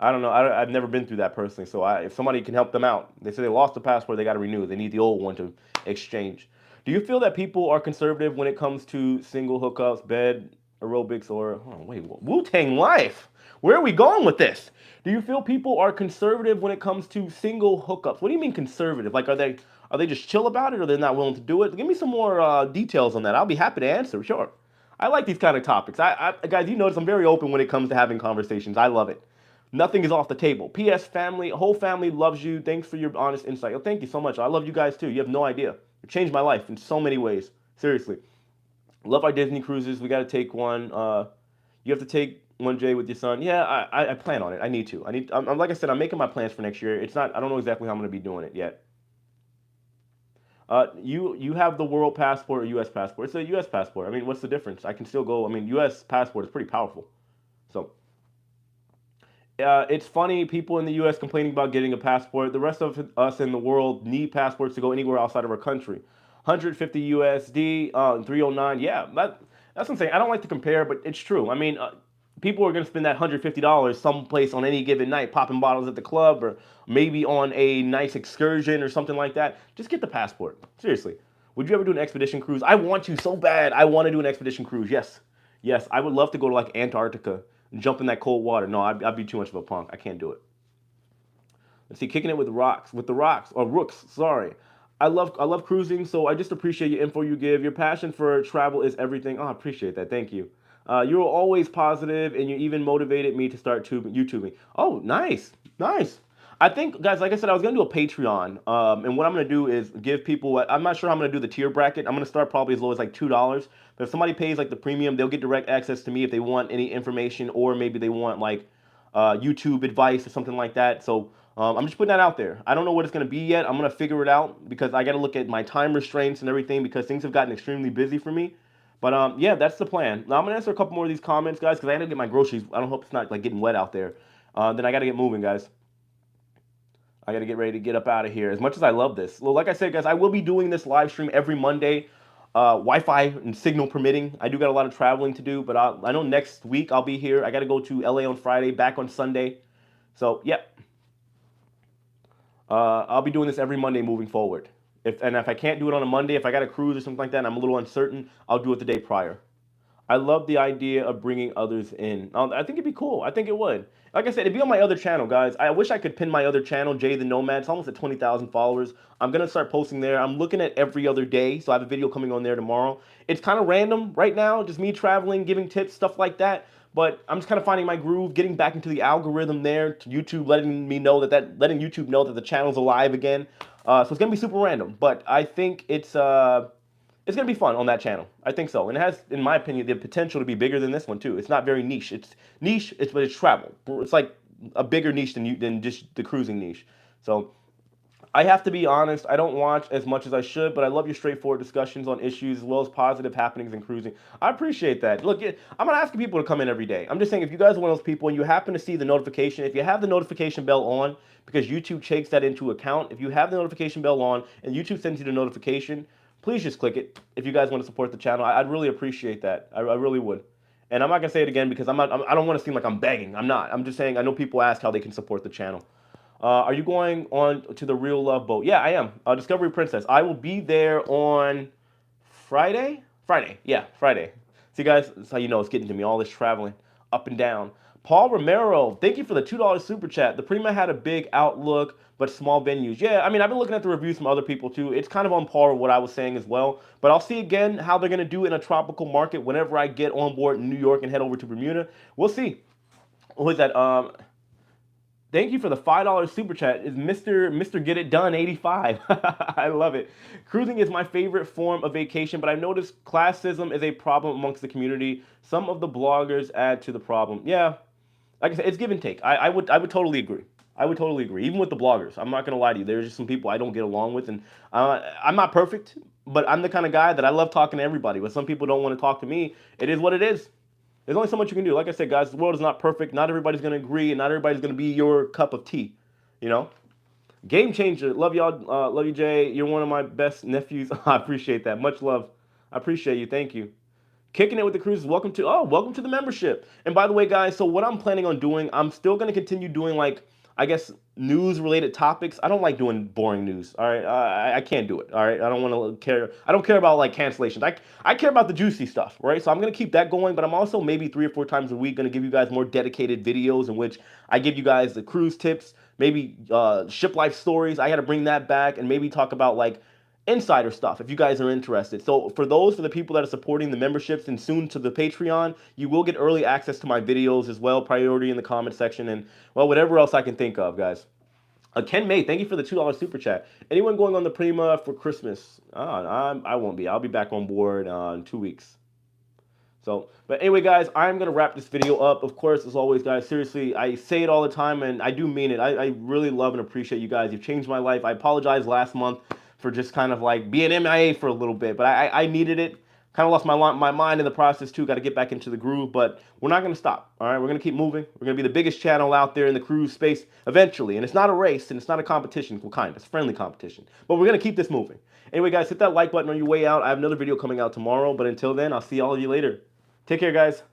I don't know. I've never been through that personally. So if somebody can help them out, they say they lost the passport, they got to renew. They need the old one to exchange. Do you feel that people are conservative when it comes to single hookups, bed, aerobics, or wait, Wu-Tang Life? Where are we going with this? Do you feel people are conservative when it comes to single hookups? What do you mean conservative? Like, are they just chill about it, or they're not willing to do it? Give me some more details on that. I'll be happy to answer. Sure. I like these kind of topics. Guys, you notice I'm very open when it comes to having conversations. I love it. Nothing is off the table. P.S. Family, whole family loves you. Thanks for your honest insight. Oh, thank you so much. I love you guys too. You have no idea. It changed my life in so many ways. Seriously. Love our Disney cruises. We got to take one. You have to take one, Jay, with your son. Yeah, I plan on it. I need to. I'm like I said, I'm making my plans for next year. It's not. I don't know exactly how I'm going to be doing it yet. You have the world passport or U.S. passport. It's a U.S. passport. I mean, what's the difference? I can still go. I mean, U.S. passport is pretty powerful. So it's funny, people in the U.S. complaining about getting a passport. The rest of us in the world need passports to go anywhere outside of our country. 150 USD, 309. Yeah, that's what I'm saying. I don't like to compare, but it's true. I mean, people are going to spend that $150 someplace on any given night, popping bottles at the club, or maybe on a nice excursion or something like that. Just get the passport. Seriously. Would you ever do an expedition cruise? I want to so bad. I want to do an expedition cruise. Yes. Yes, I would love to go to like Antarctica. jump in that cold water. No, I'd be too much of a punk. I can't do it. Let's see, kicking it with the rocks or rooks. Sorry, I love cruising. So I just appreciate your info you give. Your passion for travel is everything. Oh, I appreciate that. Thank you. You're always positive, and you even motivated me to start YouTubing. Oh, nice, nice. I think, guys, like I said, I was gonna do a Patreon, and what I'm gonna do is give people. I'm not sure how I'm gonna do the tier bracket. I'm gonna start probably as low as like $2. But if somebody pays like the premium, they'll get direct access to me if they want any information, or maybe they want like YouTube advice or something like that. So I'm just putting that out there. I don't know what it's gonna be yet. I'm gonna figure it out because I got to look at my time restraints and everything because things have gotten extremely busy for me. But yeah, that's the plan. Now I'm gonna answer a couple more of these comments, guys, because I gotta get my groceries. I don't hope it's not like getting wet out there. Then I gotta get moving, guys. I gotta get ready to get up out of here. As much as I love this, well, like I said, guys, I will be doing this live stream every Monday, Wi-Fi and signal permitting. I do got a lot of traveling to do, but I know next week I'll be here. I gotta go to LA on Friday, back on Sunday. So yep, I'll be doing this every Monday moving forward. If I can't do it on a Monday, if I got a cruise or something like that, and I'm a little uncertain, I'll do it the day prior. I love the idea of bringing others in. I think it'd be cool. I think it would. Like I said, it'd be on my other channel, guys. I wish I could pin my other channel, Jay the Nomad. It's almost at 20,000 followers. I'm going to start posting there. I'm looking at every other day, so I have a video coming on there tomorrow. It's kind of random right now, just me traveling, giving tips, stuff like that. But I'm just kind of finding my groove, getting back into the algorithm there, to YouTube letting me know letting YouTube know that the channel's alive again. So it's going to be super random. But I think it's gonna be fun on that channel. I think so, and it has, in my opinion, the potential to be bigger than this one too. It's not very niche. It's niche, but it's travel. It's like a bigger niche than just the cruising niche. So I have to be honest. I don't watch as much as I should, but I love your straightforward discussions on issues as well as positive happenings in cruising. I appreciate that. Look, I'm not asking people to come in every day. I'm just saying if you guys are one of those people and you happen to see the notification, if you have the notification bell on, because YouTube takes that into account. If you have the notification bell on and YouTube sends you the notification, please just click it if you guys want to support the channel. I'd really appreciate that. I really would. And I'm not gonna say it again because I don't want to seem like I'm begging. I'm not. I'm just saying I know people ask how they can support the channel. Are you going on to the Real Love Boat? Yeah, I am. Discovery Princess. I will be there on Friday. Friday. Yeah, Friday. See, guys, that's how you know it's getting to me. All this traveling up and down. Paul Romero, thank you for the $2 super chat. The Prima had a big outlook, but small venues. Yeah, I mean, I've been looking at the reviews from other people too. It's kind of on par with what I was saying as well. But I'll see again how they're going to do in a tropical market whenever I get on board in New York and head over to Bermuda. We'll see. What was that? Thank you for the $5 super chat. Is Mr. Get It Done 85? I love it. Cruising is my favorite form of vacation, but I've noticed classism is a problem amongst the community. Some of the bloggers add to the problem. Yeah, like I said, it's give and take. I would totally agree. I would totally agree. Even with the bloggers, I'm not gonna lie to you. There's just some people I don't get along with, and I'm not perfect, but I'm the kind of guy that I love talking to everybody. But some people don't want to talk to me. It is what it is. There's only so much you can do. Like I said, guys, the world is not perfect. Not everybody's gonna agree, and not everybody's gonna be your cup of tea. You know. Game changer. Love y'all. Love you, Jay. You're one of my best nephews. I appreciate that. Much love. I appreciate you. Thank you. Kicking it with the cruises. Welcome to the membership. And by the way, guys, so what I'm planning on doing, I'm still going to continue doing, like, I guess, news related topics. I don't like doing boring news. All right. I can't do it. All right. I don't want to care. I don't care about like cancellations. I care about the juicy stuff. Right. So I'm going to keep that going, but I'm also maybe 3 or 4 times a week going to give you guys more dedicated videos in which I give you guys the cruise tips, maybe ship life stories. I got to bring that back and maybe talk about like insider stuff if you guys are interested. So for the people that are supporting the memberships and soon to the Patreon, you will get early access to my videos as well, priority in the comment section, and well, whatever else I can think of, guys. Ken May, thank you for the $2 super chat. Anyone going on the Prima for Christmas? I won't be. I'll be back on board in 2 weeks. So, but anyway, guys, I'm going to wrap this video up. Of course, as always, guys, seriously, I say it all the time, and I do mean it. I really love and appreciate you guys. You've changed my life. I apologize last month for just kind of like being MIA for a little bit, but I needed it. Kind of lost my mind in the process too. Got to get back into the groove, but we're not going to stop. All right, we're going to keep moving. We're going to be the biggest channel out there in the cruise space eventually, and it's not a race and it's not a competition. Well, kind of, it's friendly competition, but we're going to keep this moving. Anyway, guys, hit that like button on your way out. I have another video coming out tomorrow, but until then, I'll see all of you later. Take care, guys.